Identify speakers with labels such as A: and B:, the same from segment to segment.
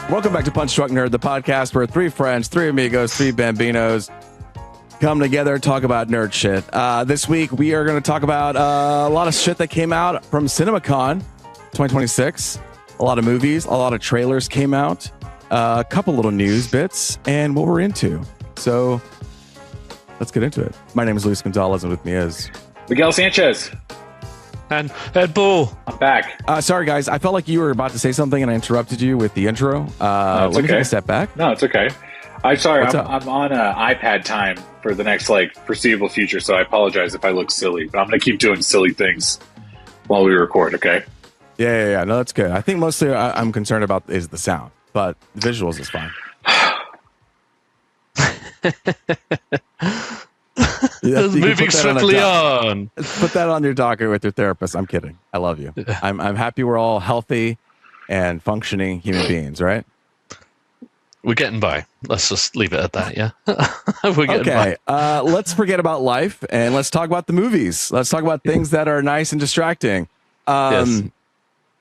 A: Welcome back to Punch Drunk Nerd, the podcast where three friends, three amigos, three bambinos come together and talk about nerd shit. This week, we are going to talk about a lot of shit that came out from Cinemacon 2026. A lot of movies, a lot of trailers came out, a couple little news bits, and what we're into. So let's get into it. My name is Luis Gonzalez, and with me is
B: Miguel Sanchez.
C: And Ed Bull.
B: I'm back.
A: Sorry, guys. I felt like you were about to say something, and I interrupted you with the intro.
B: No,
A: let me take a step back.
B: No, it's okay. I'm sorry.
A: What's
B: I'm on iPad time for the next foreseeable future, so I apologize if I look silly. But I'm going to keep doing silly things while we record. Okay.
A: Yeah. No, that's good. I think mostly I'm concerned about is the sound, but the visuals is fine.
C: Moving swiftly on.
A: Put that on your docket with your therapist. I'm kidding. I love you. I'm happy we're all healthy and functioning human beings, right?
C: We're getting by. Let's just leave it at that, yeah? We're getting
A: by. Let's forget about life and let's talk about the movies. Let's talk about things that are nice and distracting.
C: Yes.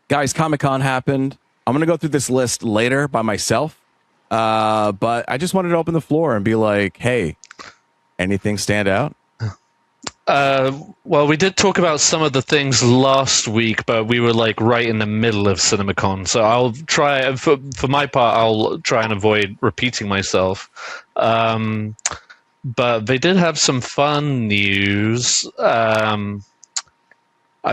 A: Guys, Comic-Con happened. I'm going to go through this list later by myself. But I just wanted to open the floor and be like, hey, anything stand out?
C: Well, we did talk about some of the things last week, but we were like right in the middle of Cinemacon. So I'll try, for my part, I'll try and avoid repeating myself. But they did have some fun news. I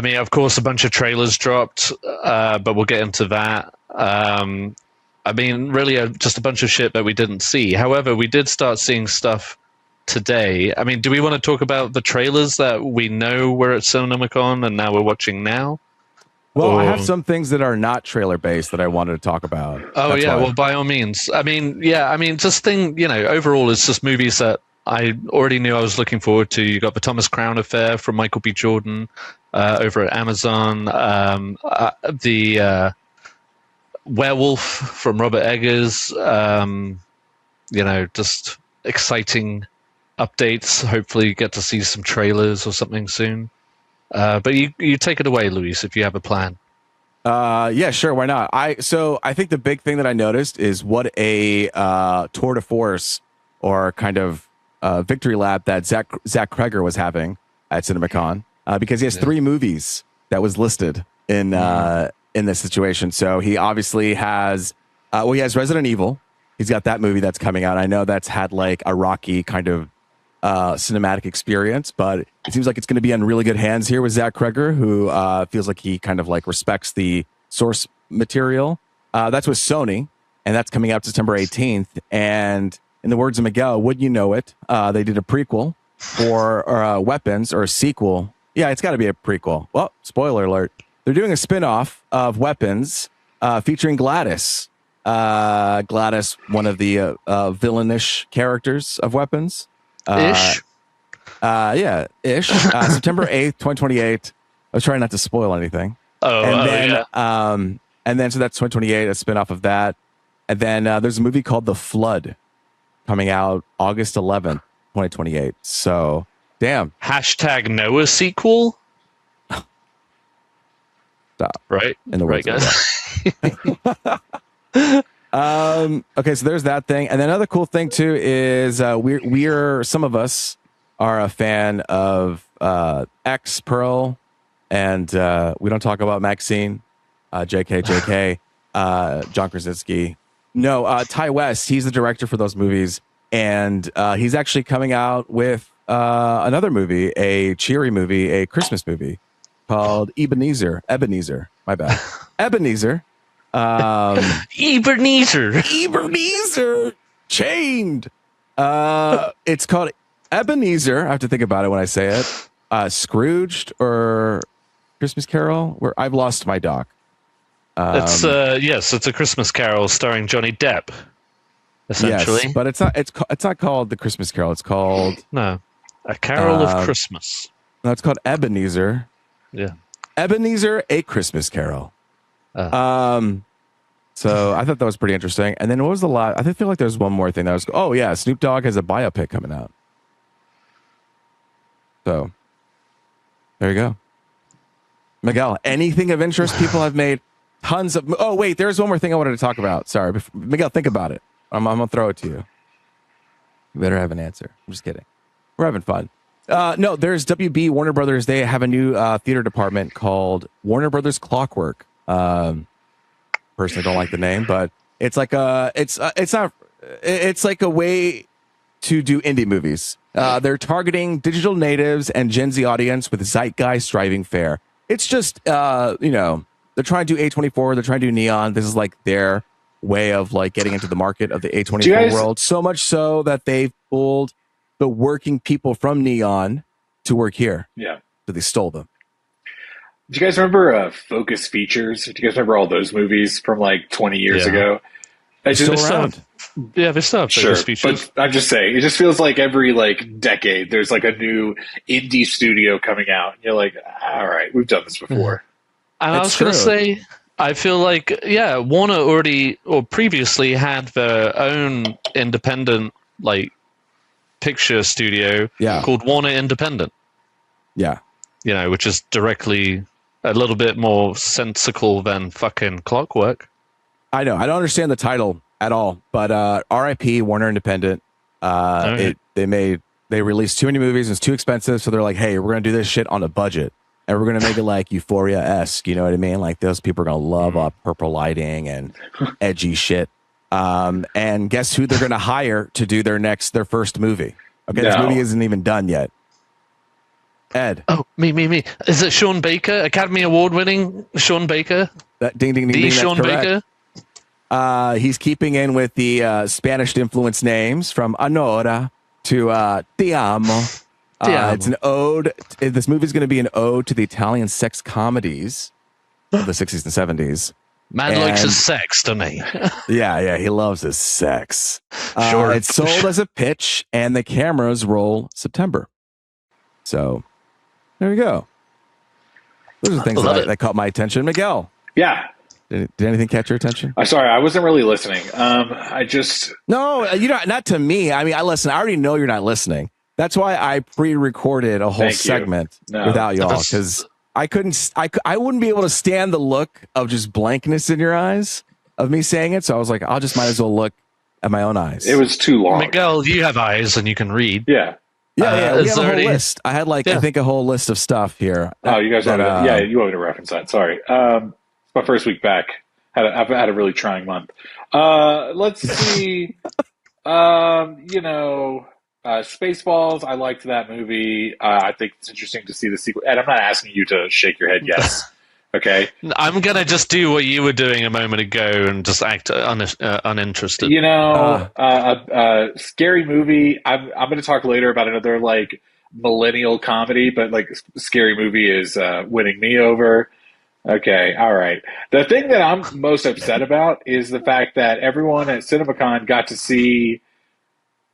C: mean, of course, a bunch of trailers dropped, but we'll get into that. I mean, really, just a bunch of shit that we didn't see. However, we did start seeing stuff today. I mean, do we want to talk about the trailers that we know were at Cinemacon and now we're watching now?
A: Well, I have some things that are not trailer based that I wanted to talk about.
C: Oh, that's yeah. Well, by all means. I mean, yeah. I mean, just overall, it's just movies that I already knew I was looking forward to. You got the Thomas Crown Affair from Michael B. Jordan over at Amazon. The Werewolf from Robert Eggers. Just exciting updates. Hopefully you get to see some trailers or something soon. But you take it away, Luis, if you have a plan.
A: Yeah, sure. Why not? I think the big thing that I noticed is what a tour de force or kind of victory lap that Zach Cregger was having at Cinemacon, because he has 3 movies that was listed in this situation. So he obviously has he has Resident Evil. He's got that movie that's coming out. I know that's had like a rocky kind of cinematic experience, but it seems like it's going to be in really good hands here with Zach Cregger, who feels like he kind of like respects the source material. That's with Sony, and that's coming out September 18th. And in the words of Miguel, wouldn't you know it, they did a prequel for Weapons, or a sequel. Yeah, it's got to be a prequel. Well, spoiler alert. They're doing a spin-off of Weapons featuring Gladys. Gladys, one of the villainish characters of Weapons.
C: Ish.
A: Yeah, ish. September 8th, 2028. I was trying not to spoil anything.
C: Yeah.
A: And then so that's 2028, a spin-off of that. And then there's a movie called The Flood coming out August 11th, 2028. So, damn.
C: #, Noah sequel.
A: Stop.
C: Right?
A: In the
C: right,
A: guys. Okay, so there's that thing. And then another cool thing too is we're some of us are a fan of X Pearl, and we don't talk about Maxine, JK, John Krasinski. No, Ty West, he's the director for those movies, and he's actually coming out with another movie, a cheery movie, a Christmas movie called Ebenezer, my bad. Ebenezer. Ebenezer Chained. It's called Ebenezer. I have to think about it when I say it. Scrooged or Christmas Carol? Where I've lost my doc.
C: It's a Christmas Carol starring Johnny Depp. Essentially,
A: yes, but it's not called the Christmas Carol. It's called
C: A Carol of Christmas.
A: No, it's called Ebenezer.
C: Yeah,
A: Ebenezer, A Christmas Carol. So I thought that was pretty interesting. And then what was the last? I feel like there's one more thing that was. Oh yeah, Snoop Dogg has a biopic coming out. So there you go. Miguel, anything of interest people have made tons of. Oh wait, there's one more thing I wanted to talk about. Sorry, Miguel, think about it. I'm gonna throw it to you. You better have an answer. I'm just kidding. We're having fun. No, there's WB Warner Brothers. They have a new theater department called Warner Brothers Clockwork. Personally, don't like the name, but it's like it's like a way to do indie movies. They're targeting digital natives and Gen Z audience with zeitgeist driving fare. It's just they're trying to do A24. They're trying to do Neon. This is like their way of like getting into the market of the A24 world. So much so that they've pulled the working people from Neon to work here.
B: Yeah.
A: So they stole them.
B: Do you guys remember Focus Features? Do you guys remember all those movies from like 20 years ago?
A: Still around.
C: Yeah, they still have Focus Features.
B: But I'm just saying, it just feels like every like decade there's like a new indie studio coming out. And you're like, all right, we've done this before.
C: And I was going to say, I feel like, Warner already or previously had their own independent like picture studio called Warner Independent.
A: Yeah.
C: Which is directly a little bit more sensical than fucking Clockwork.
A: I know. I don't understand the title at all, but RIP Warner Independent. They released too many movies. It's too expensive. So they're like, hey, we're going to do this shit on a budget. And we're going to make it like Euphoria-esque. You know what I mean? Like those people are going to love purple lighting and edgy shit. And guess who they're going to hire to do their first movie? Okay, this movie isn't even done yet. Ed.
C: Oh, me. Is it Sean Baker? Academy Award winning Sean Baker?
A: That ding, ding, ding,
C: the
A: ding.
C: Sean Baker?
A: He's keeping in with the Spanish influence names from Honora to Ti Amo. It's an ode. This movie is going to be an ode to the Italian sex comedies of the 60s and 70s.
C: Man likes his sex, doesn't he?
A: Yeah, he loves his sex.
C: Sure.
A: It's sold as a pitch, and the cameras roll September. So there you go. Those are things that caught my attention. Miguel.
B: Yeah.
A: Did anything catch your attention?
B: I'm sorry, I wasn't really listening.
A: No, not to me. I mean, I already know you're not listening. That's why I pre-recorded a whole segment without y'all, because I wouldn't be able to stand the look of just blankness in your eyes of me saying it. So I was like, might as well look at my own eyes.
B: It was too long.
C: Miguel, you have eyes and you can read.
B: Yeah.
A: Yeah, we have a whole list. I had I think a whole list of stuff here.
B: You guys want you want me to reference that. Sorry. It's my first week back. I've had a really trying month. Let's see. Spaceballs. I liked that movie. I think it's interesting to see the sequel. And I'm not asking you to shake your head yes. Okay.
C: I'm gonna just do what you were doing a moment ago and just act uninterested.
B: Scary movie. I'm going to talk later about another like millennial comedy, but like Scary Movie is winning me over. Okay, all right. The thing that I'm most upset about is the fact that everyone at Cinemacon got to see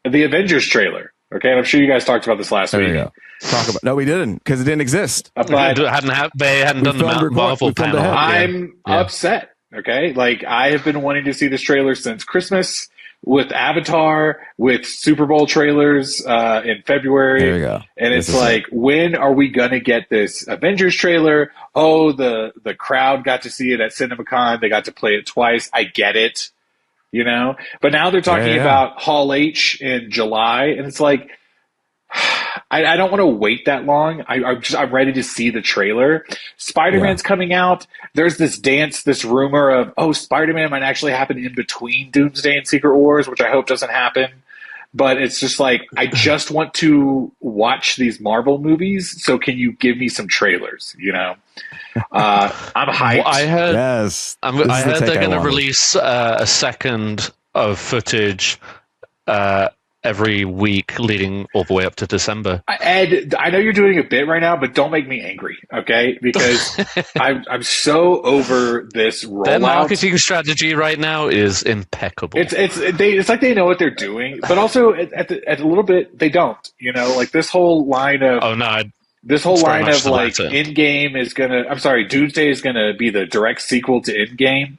B: the Avengers trailer. Okay, and I'm sure you guys talked about this last week.
A: No, we didn't, because it didn't exist.
C: They hadn't done the Marvel panel.
B: I'm upset. Okay, like I have been wanting to see this trailer since Christmas, with Avatar, with Super Bowl trailers in February.
A: There you go.
B: And it's like, when are we gonna get this Avengers trailer? Oh, the crowd got to see it at Cinemacon. They got to play it twice. I get it. But now they're talking about Hall H in July, and it's like, I don't want to wait that long. I'm ready to see the trailer. Spider-Man's coming out. There's this rumor of, Spider-Man might actually happen in between Doomsday and Secret Wars, which I hope doesn't happen. But it's just like, I just want to watch these Marvel movies, so can you give me some trailers, I'm hyped.
C: I heard they're going to release a second of footage every week leading all the way up to December.
B: Ed, I know you're doing a bit right now, but don't make me angry, okay? Because I'm so over this rollout.
C: Their marketing strategy right now is impeccable.
B: It's like they know what they're doing, but also at a little bit they don't. Like this whole line of like Endgame is Doomsday is gonna be the direct sequel to Endgame.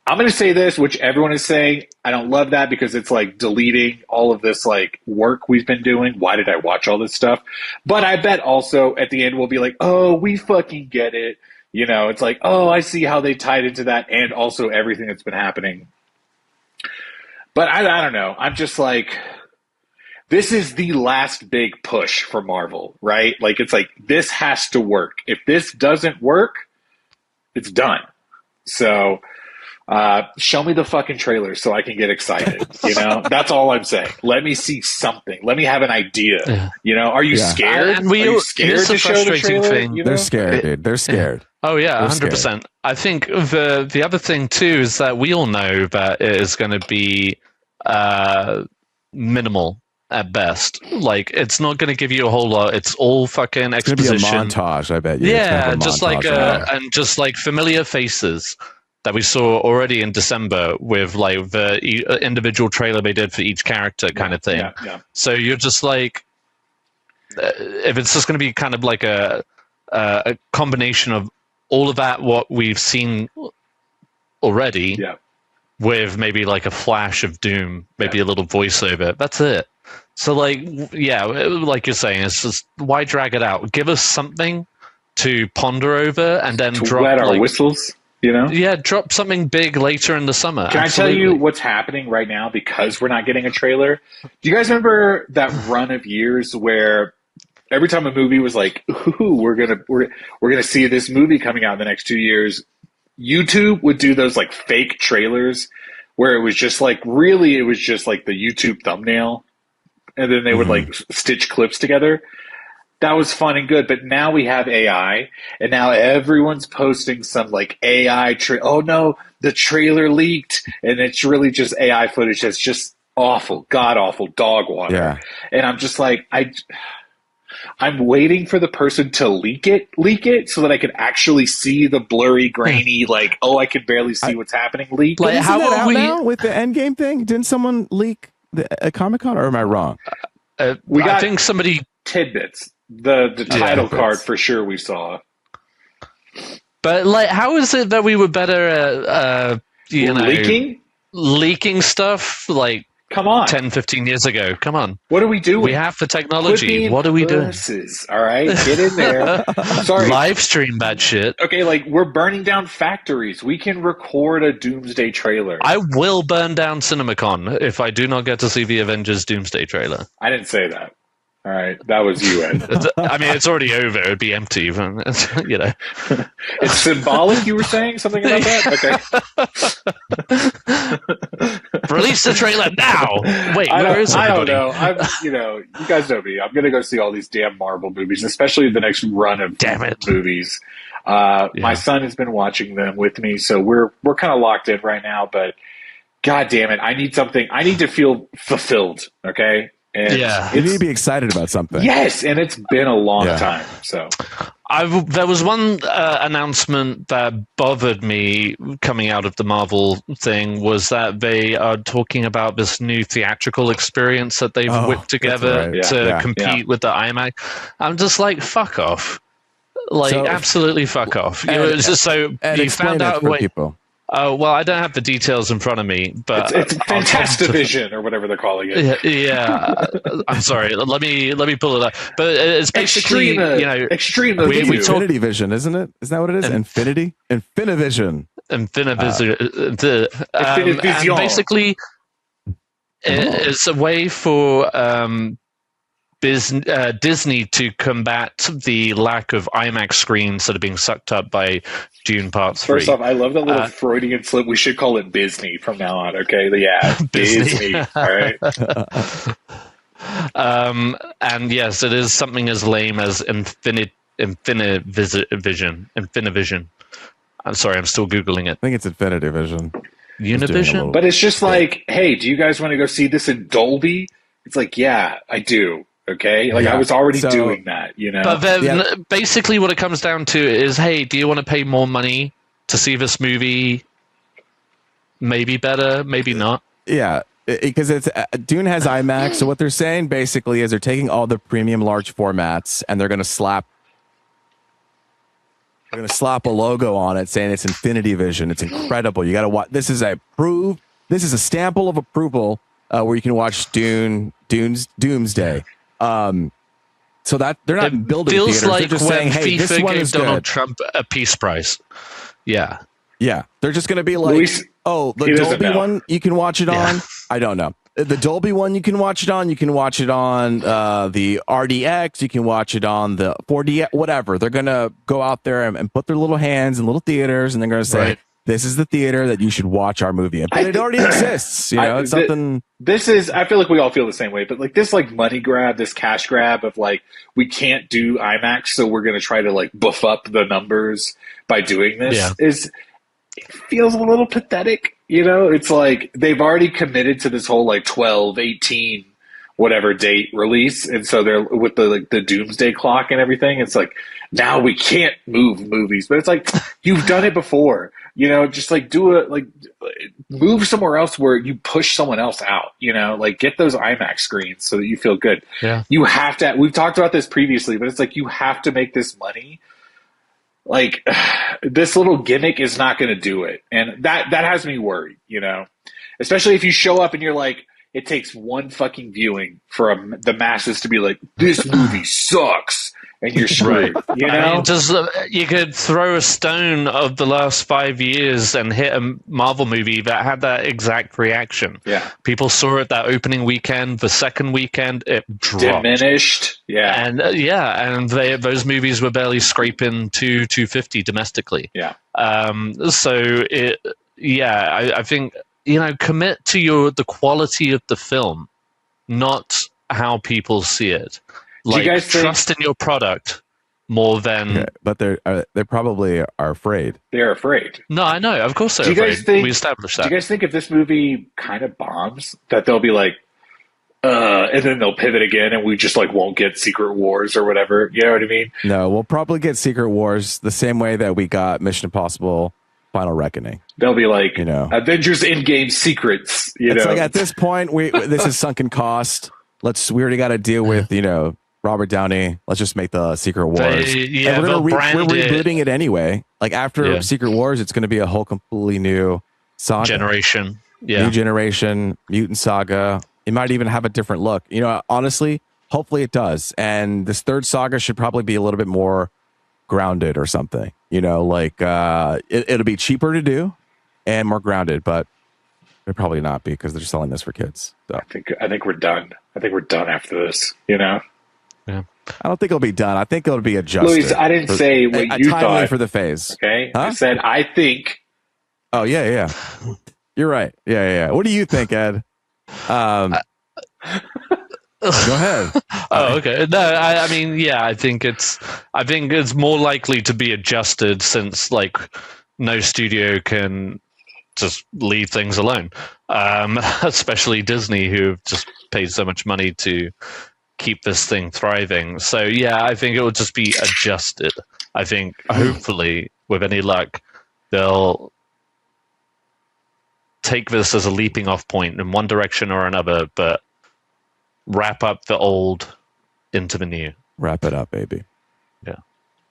B: I'm going to say this, which everyone is saying. I don't love that because it's like deleting all of this like work we've been doing. Why did I watch all this stuff? But I bet also at the end we'll be like, oh, we fucking get it. You know, it's like, oh, I see how they tied into that and also everything that's been happening. But I don't know. I'm just like, this is the last big push for Marvel, right? Like, it's like, this has to work. If this doesn't work, it's done. So, show me the fucking trailer so I can get excited. You know, that's all I'm saying. Let me see something. Let me have an idea.
C: Yeah.
B: You know, are you scared?
C: And
B: are you scared to show the trailer?
C: thing.
B: You know?
A: They're scared, dude. They're scared.
C: Oh yeah,
A: They're
C: 100%.
A: scared.
C: I think the other thing too is that we all know that it is going to be minimal at best. Like, it's not going to give you a whole lot. It's all fucking
A: It's gonna be a
C: exposition.
A: montage, I bet you. It's gonna
C: Yeah,
A: have a
C: just
A: montage
C: like
A: right there.
C: and just like familiar faces that we saw already in December with like the individual trailer they did for each character kind of thing.
B: Yeah.
C: So you're just like, if it's just going to be kind of like a combination of all of that, what we've seen already,
B: Yeah.
C: with maybe like a flash of Doom, maybe a little voiceover. That's it. So like, yeah, like you're saying, it's just, why drag it out? Give us something to ponder over, and then
B: To
C: drop
B: wet our
C: like,
B: whistles, you know?
C: yeah, drop something big later in the summer.
B: Can
C: Absolutely.
B: I tell you what's happening right now because we're not getting a trailer? Do you guys remember that run of years where every time a movie was like, "Ooh, we're gonna see this movie coming out in the next 2 years," YouTube would do those like fake trailers where it was just like, really, it was just like the YouTube thumbnail, and then they would like stitch clips together. That was fun and good, but now we have AI, and now everyone's posting some like AI oh no, the trailer leaked, and it's really just AI footage that's just awful, god awful, dog water.
A: Yeah.
B: And I'm just like, I'm waiting for the person to leak it so that I can actually see the blurry, grainy, like, oh, I can barely see what's happening leak.
C: Like,
A: Isn't
C: how
A: that
C: will
A: out
C: we-
A: now with the Endgame thing? Didn't someone leak at Comic-Con, or am I wrong?
C: I
B: got-
C: think somebody.
B: Tidbits. The title
A: tidbits.
B: card for sure we saw.
C: But like, how is it that we were better at leaking stuff like
B: Come on.
C: 10, 15 years ago? Come on.
B: What are we doing?
C: We have the technology.
B: Flipping
C: What are we doing?
B: purses, all right? Get in there. Sorry.
C: Live stream that shit.
B: Okay, like, we're burning down factories. We can record a Doomsday trailer.
C: I will burn down Cinemacon if I do not get to see the Avengers Doomsday trailer.
B: I didn't say that. All right, that was you, Ed.
C: I mean, it's already over. It'd be empty, but, you know.
B: It's symbolic, you were saying? Something about that? Okay.
C: Release the trailer now. Wait, where is
B: I don't
C: everybody?
B: know. You guys know me. I'm going to go see all these damn Marvel movies, especially the next run of
C: Damn it.
B: movies. My son has been watching them with me, so we're kind of locked in right now, but God damn it. I need something. I need to feel fulfilled, okay? And
C: Yeah.
A: You need to be excited about something.
B: Yes, and it's been a long time. So
C: There was one announcement that bothered me coming out of the Marvel thing, was that they are talking about this new theatrical experience that they've whipped together
A: that's right.
C: to compete with the IMAX. I'm just like, fuck off. Like,
A: So-
C: absolutely fuck off.
A: Ed,
C: So
A: Ed,
C: you
A: explain
C: found
A: it
C: out.
A: for
C: Wait,
A: people.
C: oh, well, I don't have the details in front of me, but
B: it's Fantastivision or whatever they're calling it.
C: yeah. I'm sorry. Let me pull it up. But it's basically,
B: Extreme
C: we
B: view.
C: talk-
A: Infinity Vision, isn't it? Isn't that what it is? Infinity? Infinivision.
C: Infinivision.
B: Infinivision.
C: And basically, it's a way for Disney to combat the lack of IMAX screens that are being sucked up by Dune Part 3.
B: First off, I love that little Freudian slip. We should call it Disney from now on, okay? Yeah, Disney. All right.
C: And yes, it is something as lame as Infinivision. I'm sorry, I'm still Googling it.
A: I think it's Infinity Vision.
C: Univision?
B: But it's just like, hey, do you guys want to go see this in Dolby? It's like, yeah, I do. Okay, like I was already doing that, you know.
C: But then basically what it comes down to is, hey, do you want to pay more money to see this movie? Maybe better, maybe not.
A: Yeah, because it's Dune has IMAX. So what they're saying basically is they're taking all the premium large formats and they're going to slap a logo on it saying it's Infinity Vision. It's incredible. You got to watch. This is a stample of approval where you can watch Doomsday. So that they're not
C: It
A: building
C: feels
A: theaters.
C: like
A: they're just
C: when
A: saying, hey, this
C: FIFA
A: one
C: gave
A: is
C: Donald
A: good.
C: Trump a peace prize. Yeah.
A: Yeah. They're just going to be like,
B: Luis,
A: oh, the
B: he doesn't
A: Dolby
B: know.
A: one, you can watch it on. I don't know. The Dolby one, you can watch it on. You can watch it on the RDX. You can watch it on the 4D, whatever. They're going to go out there and put their little hands in little theaters, and they're going to say,
C: Right.
A: this is the theater that you should watch our movie in. But it already exists. You know, it's something.
B: This is, I feel like we all feel the same way, but like this like money grab, this cash grab of like, we can't do IMAX, so we're going to try to like buff up the numbers by doing this it feels a little pathetic. You know, it's like they've already committed to this whole like 12, 18, whatever date release. And so they're with the like the doomsday clock and everything. It's like, now we can't move movies, but it's like, you've done it before, you know, just like do it, like move somewhere else where you push someone else out, you know, like get those IMAX screens so that you feel good.
C: Yeah.
B: You have to, we've talked about this previously, but it's like, you have to make this money. Like this little gimmick is not going to do it. And that has me worried, you know, especially if you show up and you're like, it takes one fucking viewing for the masses to be like, this movie sucks. And you're screwed, you know?
C: I mean, just you could throw a stone of the last 5 years and hit a Marvel movie that had that exact reaction.
B: Yeah.
C: People saw it that opening weekend. The second weekend, it dropped.
B: Diminished. Yeah.
C: And those movies were barely scraping 250 domestically.
B: Yeah.
C: So I think, you know, commit to the quality of the film, not how people see it. Like,
B: you guys
C: trust in your product more than.
A: Okay, but they probably are afraid.
B: They're afraid.
C: No, I know. Of course they're
B: Do you guys
C: afraid.
B: think-
C: We established that.
B: Do you guys think if this movie kind of bombs, that they'll be like, and then they'll pivot again and we just like won't get Secret Wars or whatever? You know what I mean?
A: No, we'll probably get Secret Wars the same way that we got Mission Impossible Final Reckoning.
B: They'll be like,
A: You know.
B: Avengers Endgame secrets. You
A: It's
B: know,
A: like at this point, this is sunken cost. We already got to deal with, you know, Robert Downey. Let's just make the Secret Wars. And we're rebooting it anyway. Like after Secret Wars, it's going to be a whole completely new saga.
C: Generation. Yeah.
A: New generation, mutant saga. It might even have a different look. You know, honestly, hopefully it does. And this third saga should probably be a little bit more grounded or something. You know, like it'll be cheaper to do and more grounded, but they're probably not because they're selling this for kids. So
B: I think we're done. I think we're done after this. You know.
C: Yeah.
A: I don't think it'll be done. I think it'll be adjusted.
B: Luis, I didn't say what you thought
A: for the phase.
B: Okay,
A: Huh?
B: I said I think.
A: Oh yeah. You're right. Yeah. What do you think, Ed? Go ahead.
C: Oh, okay. No, I mean, yeah, I think it's more likely to be adjusted since like no studio can just leave things alone, especially Disney, who've just paid so much money to keep this thing thriving. So yeah, I think it will just be adjusted. I think hopefully, with any luck, they'll take this as a leaping off point in one direction or another, but wrap up the old into the new.
A: Wrap it up, baby.
C: Yeah.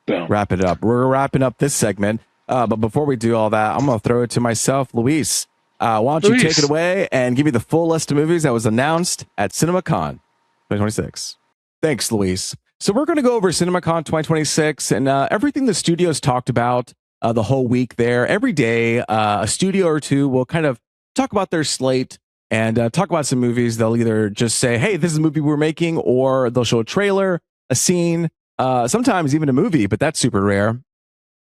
B: Boom.
A: Wrap it up. We're wrapping up this segment. But before we do all that, I'm going to throw it to myself, Luis. Why don't you take it away and give me the full list of movies that was announced at Cinemacon 2026. Thanks, Luis. So we're going to go over Cinemacon 2026 and everything the studios talked about the whole week there. Every day, a studio or two will kind of talk about their slate and talk about some movies. They'll either just say, hey, this is a movie we're making, or they'll show a trailer, a scene, sometimes even a movie, but that's super rare.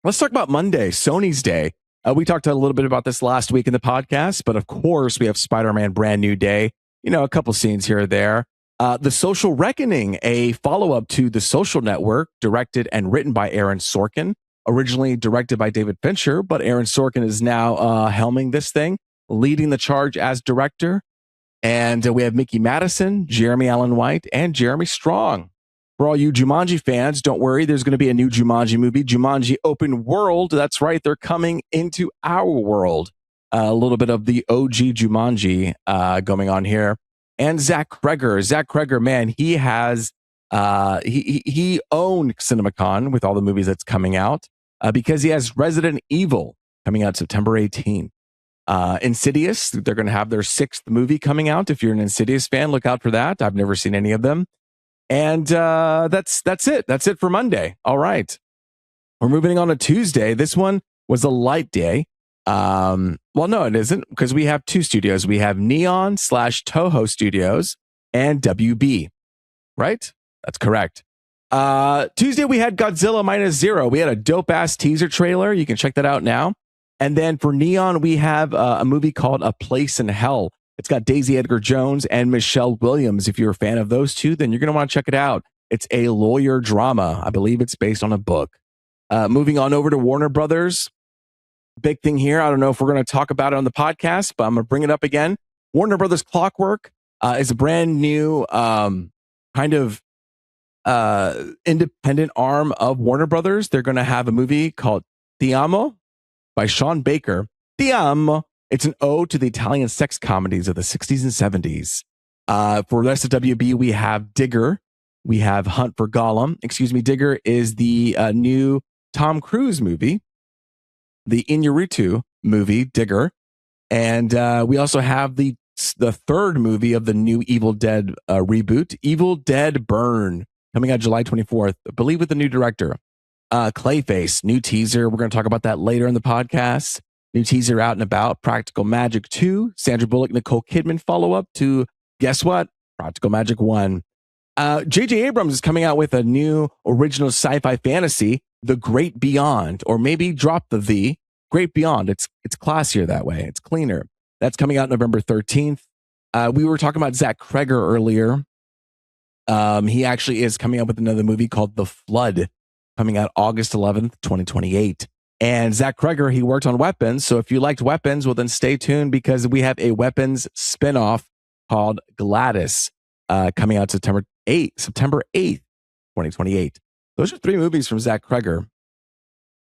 A: Let's talk about Monday, Sony's Day. We talked a little bit about this last week in the podcast, but of course we have Spider-Man Brand New Day, you know, a couple scenes here or there. The Social Reckoning, a follow-up to The Social Network, directed and written by Aaron Sorkin, originally directed by David Fincher, but Aaron Sorkin is now helming this thing, leading the charge as director. And we have Mickey Madison, Jeremy Allen White, and Jeremy Strong. For all you Jumanji fans, don't worry, there's going to be a new Jumanji movie, Jumanji Open World. That's right, they're coming into our world. A little bit of the OG Jumanji going on here. And Zach Cregger, man, he has he owned Cinemacon with all the movies that's coming out because he has Resident Evil coming out September 18th. Insidious, they're going to have their 6th movie coming out. If you're an Insidious fan, look out for that. I've never seen any of them. And that's it. That's it for Monday. All right. We're moving on to Tuesday. This one was a light day. Well, no, it isn't, because we have two studios. We have Neon/Toho Studios and WB, right? That's correct. Tuesday, we had Godzilla Minus Zero. We had a dope-ass teaser trailer. You can check that out now. And then for Neon, we have a movie called A Place in Hell. It's got Daisy Edgar-Jones and Michelle Williams. If you're a fan of those two, then you're going to want to check it out. It's a lawyer drama. I believe it's based on a book. Moving on over to Warner Brothers. Big thing here. I don't know if we're going to talk about it on the podcast, but I'm going to bring it up again. Warner Brothers Clockwork is a brand new kind of independent arm of Warner Brothers. They're going to have a movie called Ti Amo by Sean Baker. Ti Amo. It's an ode to the Italian sex comedies of the 60s and 70s. For the rest of WB, we have Digger. We have Hunt for Gollum. Digger is the new Tom Cruise movie, the Iñárritu movie, Digger. And we also have the third movie of the new Evil Dead reboot, Evil Dead Burn, coming out July 24th, I believe with the new director. Clayface, new teaser. We're going to talk about that later in the podcast. New teaser out and about. Practical Magic 2, Sandra Bullock, Nicole Kidman follow-up to, guess what? Practical Magic 1. J.J. Abrams is coming out with a new original sci-fi fantasy, The Great Beyond, or maybe drop the Great Beyond. It's classier that way. It's cleaner. That's coming out November 13th. We were talking about Zach Cregger earlier. He actually is coming up with another movie called The Flood, coming out August 11th, 2028. And Zach Cregger, he worked on Weapons. So if you liked Weapons, well, then stay tuned, because we have a Weapons spinoff called Gladys coming out September 8th, 2028. Those are 3 movies from Zach Cregger,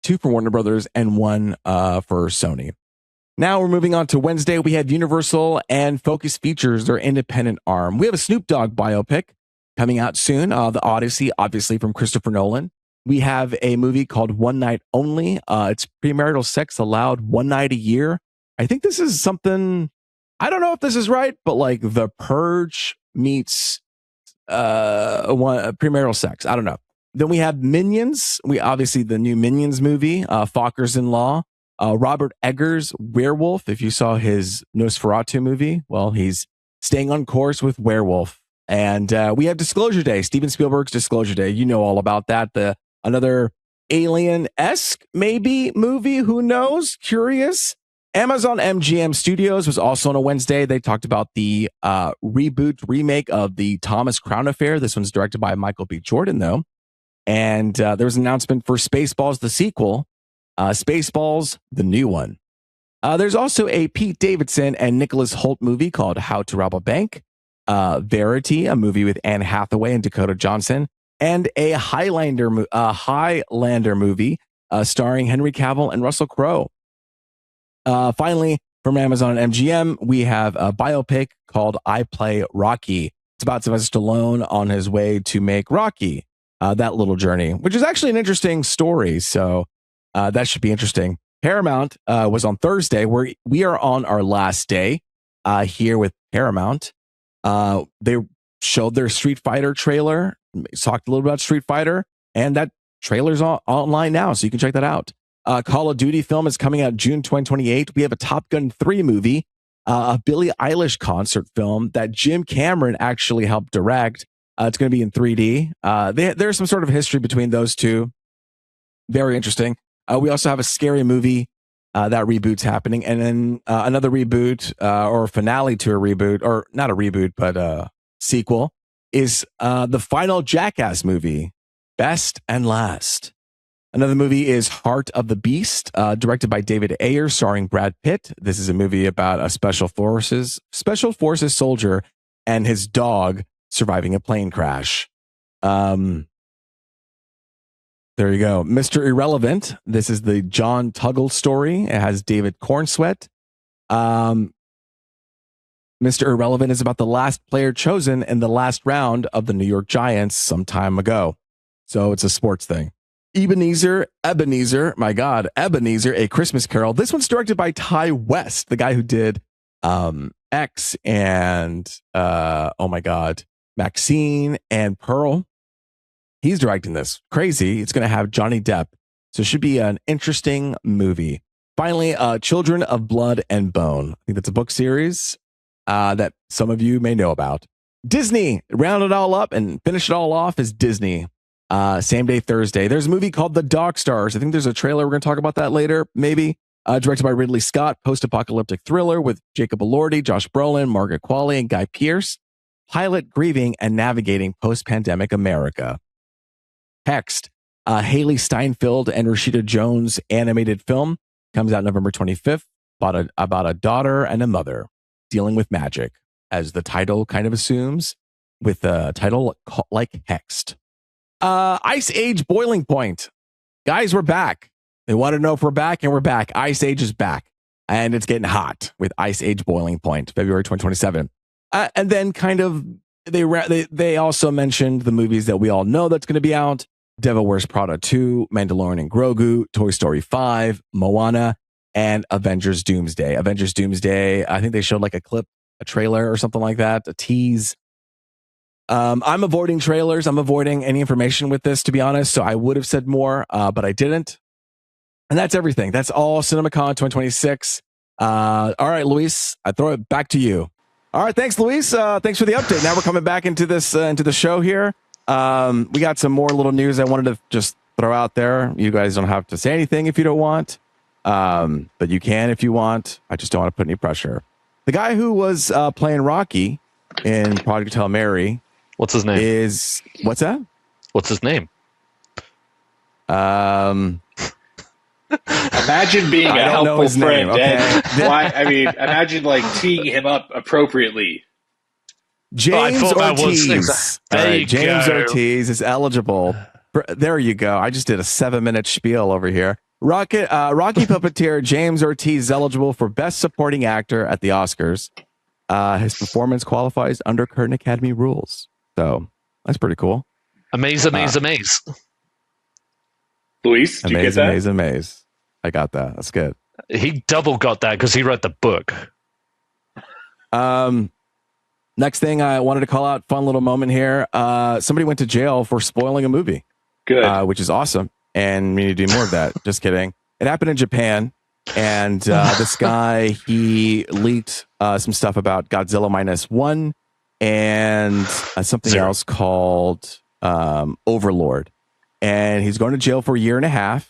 A: 2 for Warner Brothers and 1 for Sony. Now we're moving on to Wednesday. We have Universal and Focus Features, their independent arm. We have a Snoop Dogg biopic coming out soon, The Odyssey, obviously from Christopher Nolan. We have a movie called One Night Only. It's premarital sex allowed 1 night a year. I think this is something, I don't know if this is right, but like The Purge meets premarital sex. I don't know. Then we have Minions. We obviously the new Minions movie, Fockers in Law. Robert Eggers' Werewolf. If you saw his Nosferatu movie, well, he's staying on course with Werewolf. And we have Disclosure Day, Steven Spielberg's Disclosure Day. You know all about that. Another Alien-esque maybe movie. Who knows? Curious. Amazon MGM Studios was also on a Wednesday. They talked about the remake of the Thomas Crown Affair. This one's directed by Michael B. Jordan, though. And there was an announcement for Spaceballs, the sequel. Spaceballs, the new one. There's also a Pete Davidson and Nicholas Hoult movie called How to Rob a Bank. Verity, a movie with Anne Hathaway and Dakota Johnson. And a Highlander movie starring Henry Cavill and Russell Crowe. Finally, from Amazon and MGM, we have a biopic called I Play Rocky. It's about Sylvester Stallone on his way to make Rocky, that little journey, which is actually an interesting story. So that should be interesting. Paramount was on Thursday, where we are on our last day here with Paramount. They showed their Street Fighter trailer, talked a little about Street Fighter, and that trailer's online now, so you can check that out. Call of Duty film is coming out June 2028. We have a Top Gun 3 movie, a Billie Eilish concert film that Jim Cameron actually helped direct. It's going to be in 3D. There's some sort of history between those two. Very interesting. We also have a Scary Movie that reboot's happening, and then another reboot or finale to a reboot, or not a reboot, but a sequel, is the final Jackass movie, Best and Last. Another movie is Heart of the Beast, directed by David Ayer, starring Brad Pitt. This is a movie about a special forces soldier and his dog surviving a plane crash. There you go. Mr. Irrelevant. This is the John Tuggle story. It has David Cornsweet. Mr. Irrelevant is about the last player chosen in the last round of the New York Giants some time ago. So it's a sports thing. Ebenezer, my God, Ebenezer, A Christmas Carol. This one's directed by Ty West, the guy who did X and oh my God, Maxine and Pearl. He's directing this. Crazy. It's going to have Johnny Depp. So it should be an interesting movie. Finally, Children of Blood and Bone. I think that's a book series that some of you may know about. Disney, round it all up and finish it all off is Disney. Same day Thursday. There's a movie called The Dog Stars. I think there's a trailer. We're going to talk about that later, maybe. Directed by Ridley Scott, post-apocalyptic thriller with Jacob Elordi, Josh Brolin, Margaret Qualley, and Guy Pearce. Pilot grieving and navigating post-pandemic America. Text, Haley Steinfeld and Rashida Jones animated film comes out November 25th about a daughter and a mother dealing with magic, as the title kind of assumes, with a title like Hexed. Ice Age Boiling Point. Guys, we're back. They want to know if we're back, and we're back. Ice Age is back, and it's getting hot with Ice Age Boiling Point, February 2027. And then kind of they also mentioned the movies that we all know that's going to be out. Devil Wears Prada 2, Mandalorian and Grogu, Toy Story 5, Moana, and Avengers Doomsday. Avengers Doomsday, I think they showed like a clip, a trailer or something like that, a tease. I'm avoiding trailers. I'm avoiding any information with this, to be honest. So I would have said more, but I didn't. And that's everything. That's all Cinemacon 2026. All right, Luis, I throw it back to you. All right, thanks, Luis. Thanks for the update. Now we're coming back into this into the show here. We got some more little news I wanted to just throw out there. You guys don't have to say anything if you don't want, but you can if you want. I just don't want to put any pressure. The guy who was playing Rocky in Project Hail Mary.
C: What's his name?
A: What's that?
C: What's his name?
B: Imagine being a helpful friend.
A: Okay.
B: Imagine like teeing him up appropriately.
A: James Ortiz. James
C: go.
A: Ortiz is eligible. There you go. I just did a 7-minute spiel over here. Rocky puppeteer James Ortiz is eligible for Best Supporting Actor at the Oscars. His performance qualifies under current Academy rules. So that's pretty cool.
C: Amaze.
B: Luis, did you get that?
A: Amaze. I got that. That's good.
C: He double got that because he read the book.
A: Next thing I wanted to call out, fun little moment here. Somebody went to jail for spoiling a movie.
B: Good.
A: Which is awesome. And we need to do more of that. Just kidding. It happened in Japan. And this guy, he leaked some stuff about Godzilla -1 and something else called Overlord. And he's going to jail for 1.5 years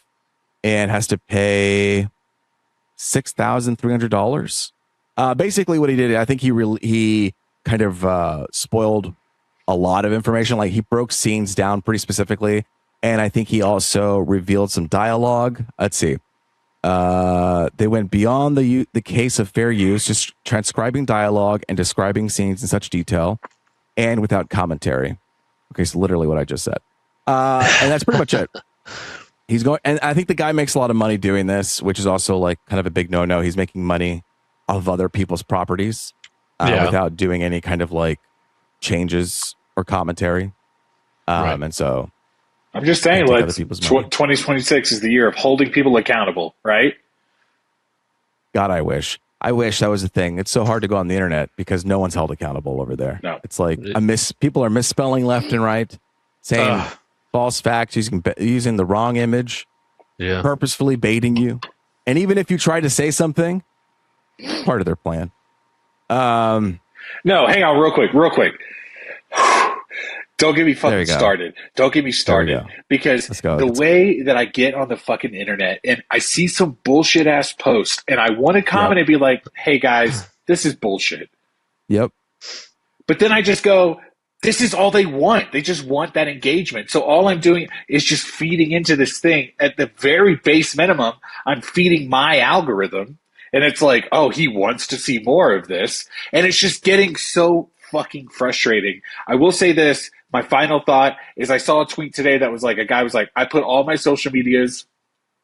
A: and has to pay $6,300. Basically what he did, I think he kind of spoiled a lot of information. Like he broke scenes down pretty specifically. And I think he also revealed some dialogue. Let's see. They went beyond the case of fair use, just transcribing dialogue and describing scenes in such detail and without commentary. Okay, so literally what I just said. And that's pretty much it. He's going, and I think the guy makes a lot of money doing this, which is also like kind of a big no-no. He's making money off of other people's properties without doing any kind of like changes or commentary.
C: Right.
A: And so
B: I'm just saying, 2026 is the year of holding people accountable, right?
A: God, I wish that was a thing. It's so hard to go on the internet because no one's held accountable over there.
B: No.
A: It's like people are misspelling left and right, saying false facts, using the wrong image, purposefully baiting you. And even if you try to say something, part of their plan.
B: No, hang on real quick. Don't get me fucking started. Don't get me started. Because the way that I get on the fucking internet and I see some bullshit ass post and I want to comment and be like, hey guys, this is bullshit.
A: Yep.
B: But then I just go, this is all they want. They just want that engagement. So all I'm doing is just feeding into this thing. At the very base minimum, I'm feeding my algorithm. And it's like, oh, he wants to see more of this. And it's just getting so fucking frustrating. I will say this. My final thought is I saw a tweet today that was like, a guy was like, I put all my social medias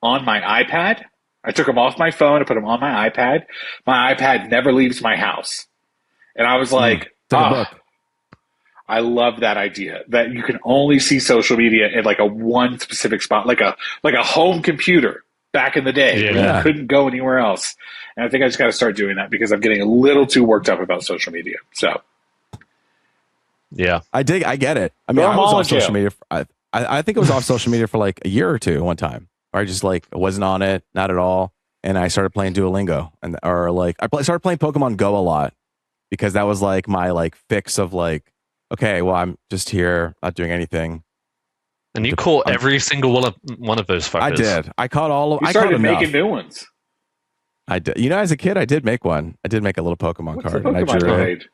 B: on my iPad. I took them off my phone and put them on my iPad. My iPad never leaves my house. And I was like, I love that idea that you can only see social media in like a one specific spot, like a home computer back in the day. You couldn't go anywhere else. And I think I just got to start doing that because I'm getting a little too worked up about social media. So.
C: Yeah.
A: I get it. I mean,
B: Throw
A: I
B: 'em
A: was
B: all
A: on
B: in jail.
A: social media. I think it was off social media for like a year or two one time. Or I just like wasn't on it, not at all. And I started playing Duolingo, started playing Pokemon Go a lot because that was like my like fix of like, okay, well, I'm just here, not doing anything.
C: And you caught every single one of those fuckers.
A: I did. I caught all of.
B: You
A: I caught
B: started
A: enough.
B: making new ones.
A: I did. You know, as a kid, I did make one. I did make a little Pokemon
B: What's
A: card,
B: the
A: and I
B: Pokemon
A: drew
B: you
A: it.
B: made?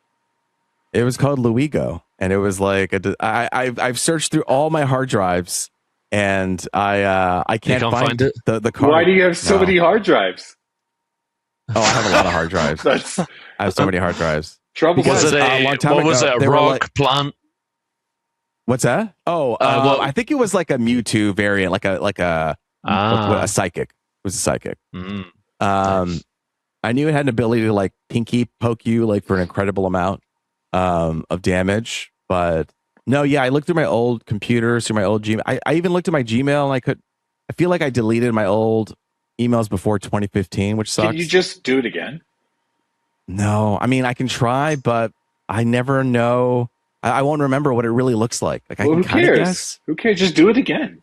A: It was called Luigo, and it was like I've searched through all my hard drives, and I can't find
C: it.
A: The card.
B: Why do you have so many hard drives?
A: Oh, I have a lot of hard drives.
B: That's
A: I have so many hard drives.
B: trouble.
C: Was it
A: a long time ago,
C: a
A: they were
C: rock
A: like-
C: plant?
A: What's that? Oh, I think it was like a Mewtwo variant, like a psychic. It was a psychic.
C: Mm.
A: I knew it had an ability to like pinky poke you like for an incredible amount of damage, but no, yeah, I looked through my old computers, through my old Gmail. I even looked at my Gmail, and I feel like I deleted my old emails before 2015, which sucks.
B: Can you just do it again?
A: No, I mean I can try, but I never know. I won't remember what it really looks like. Like
B: Well,
A: I
B: who
A: can kind of
B: cares?
A: guess.
B: Who cares? Just do it again.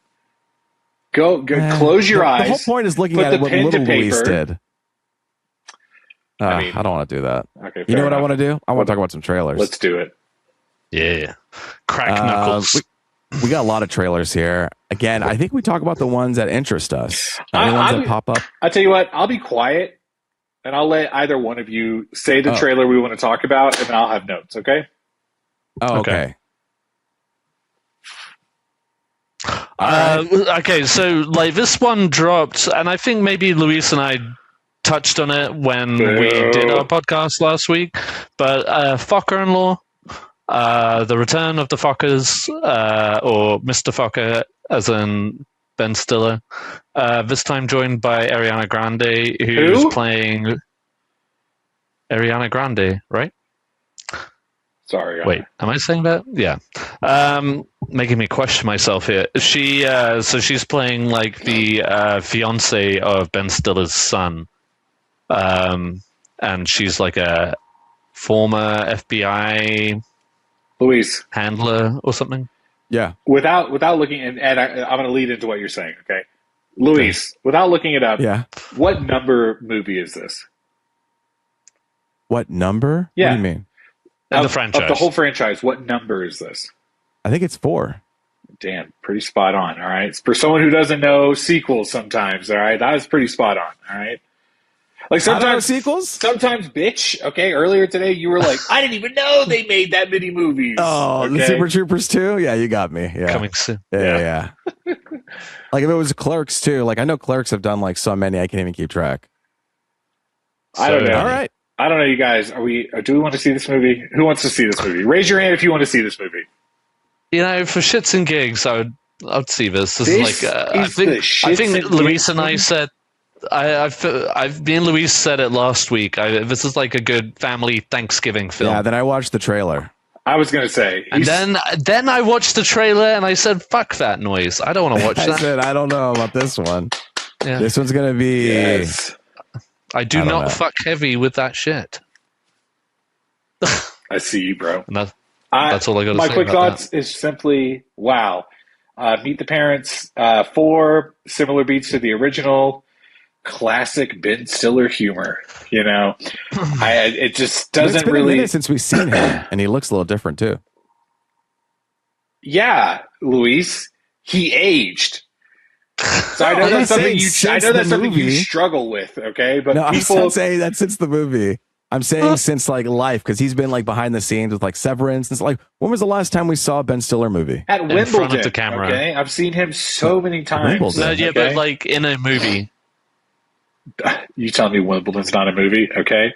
B: Go close your eyes.
A: The whole point is looking
B: put
A: at
B: the
A: it what
B: pen to
A: little Luis
B: paper.
A: did.
B: I mean-
A: I don't want to do that.
B: Okay,
A: You know what I
B: enough.
A: want to do? I want to talk about some trailers.
B: Let's do it.
C: Yeah. Crack knuckles.
A: We got a lot of trailers here. Again, I think we talk about the ones that interest us. The ones that pop up.
B: I'll tell you what. I'll be quiet, and I'll let either one of you say the trailer we want to talk about, and then I'll have notes. Okay?
A: Oh,
C: Okay.
A: okay. All right.
C: Okay, so like this one dropped, and I think maybe Luis and I touched on it when we did our podcast last week. But Focker in Law, the return of the Fockers, or Mr. Focker, as in Ben Stiller, this time joined by Ariana Grande, who's playing Ariana Grande, right?
B: Sorry.
C: Wait, am I saying that? Yeah. Making me question myself here. She's playing like the fiance of Ben Stiller's son. And she's like a former FBI
B: Luis,
C: handler or something.
A: Yeah.
B: without looking, and I'm going to lead into what you're saying. Okay, Luis, without looking it up,
A: Yeah.
B: what number movie is this?
A: What number?
B: Yeah.
A: What do you mean?
C: And the
B: Of
C: franchise.
B: the whole franchise, what number is this?
A: I think it's 4.
B: Damn, pretty spot on. All right, for someone who doesn't know sequels, sometimes, all right, that was pretty spot on. All right, like
A: I don't know
B: sometimes
A: sequels?
B: Sometimes, bitch. Okay, earlier today you were like, I didn't even know they made that many movies.
A: Oh,
B: okay?
A: the Super Troopers 2? Yeah, you got me. Yeah.
C: Coming soon.
A: Yeah. Like if it was Clerks too. Like I know Clerks have done like so many I can't even keep track.
B: I don't know.
C: So-
A: All right.
B: I don't know, you guys. Do we want to see this movie? Who wants to see this movie? Raise your hand if you want to see this movie.
C: You know, for shits and gigs, I'd see this. This
B: This
C: is like
B: is the shits
C: I think
B: and
C: Luis
B: gigs
C: and I
B: movie?
C: said. Me and Luis said it last week. This is like a good family Thanksgiving film.
A: Yeah, then I watched the trailer.
B: I was going to say.
C: And then I watched the trailer and I said, "Fuck that noise! I don't want to watch
A: I
C: that."
A: said I don't know about this one.
C: Yeah.
A: This one's gonna be
B: Yes.
C: I do
A: I don't
C: not
A: know.
C: fuck heavy with that shit.
B: I see you, bro.
C: And that's all I got to
B: My
C: say
B: quick
C: about
B: thoughts is simply, wow. Meet the Parents 4, similar beats to the original. Classic Ben Stiller humor. You know, it just
A: But it's
B: doesn't
A: been a
B: really.
A: minute since we've seen him, and he looks a little different too.
B: Yeah, Luis, he aged. So I know
A: I'm
B: that's
A: not
B: something
A: saying
B: you. I
A: since
B: know that's
A: the
B: something you
A: movie.
B: struggle with. Okay, but
A: No, I'm
B: people.
A: not saying that since the movie. I'm saying since like life, because he's been like behind the scenes with like Severance. It's like, when was the last time we saw a Ben Stiller movie?
B: At
C: In
B: Wimbledon,
C: front of the camera.
B: Okay, I've seen him so many times.
A: Wimbledon.
C: No, yeah,
B: okay?
C: but like in a movie.
B: You tell me Wimbledon's not a movie, okay?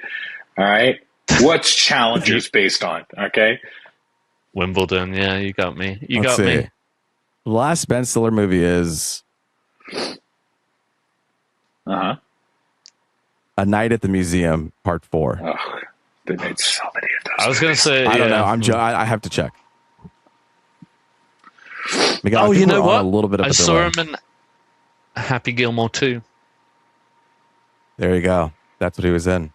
B: All right. What's Challengers based on? Okay.
C: Wimbledon, yeah, you got me. You
A: Let's
C: got
A: see.
C: me.
A: The last Ben Stiller movie is
B: Uh-huh.
A: A Night at the Museum, Part 4.
B: Oh, they made so many of those.
C: I was going to say,
A: I don't know.
C: yeah.
A: I have to check. Miguel, I
C: Oh,
A: think
C: you know
A: we're on
C: what?
A: A little bit of
C: I
A: a
C: saw
A: delay.
C: him in Happy Gilmore 2.
A: There you go. That's what he was in.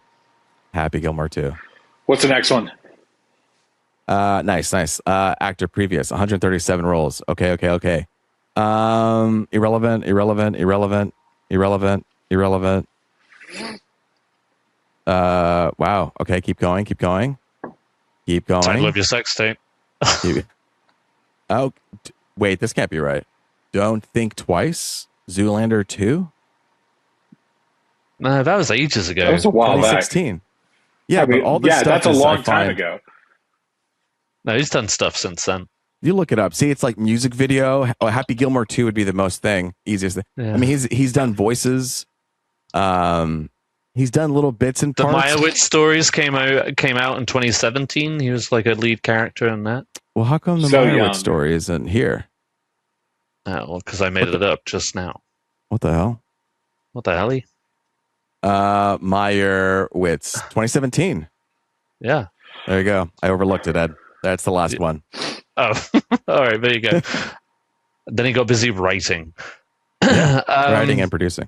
A: Happy Gilmore 2.
B: What's the next one?
A: Nice. Actor previous, 137 roles. Okay. Irrelevant. Wow. Okay, keep going.
C: Title of your sex tape.
A: Oh, wait, this can't be right. Don't Think Twice. Zoolander 2.
C: No, that was ages ago.
B: That was a while back.
A: 2016. Yeah, but all this stuff
B: that's a
A: is,
B: long time ago.
C: No, he's done stuff since then.
A: You look it up. See, it's like music video. Oh, Happy Gilmore 2 would be the easiest thing.
C: Yeah.
A: I mean, he's done voices. He's done little bits and
C: The
A: parts.
C: Meyerowitz stories came out in 2017. He was like a lead character in that.
A: Well, how come the Meyerowitz story isn't here?
C: Oh, because I made it up just now.
A: What the hell?
C: What the hell?
A: Meyerowitz, 2017.
C: Yeah.
A: There you go. I overlooked it, Ed. That's the last one.
C: Oh, all right. There you go. Then he got busy writing.
A: Yeah, writing and producing.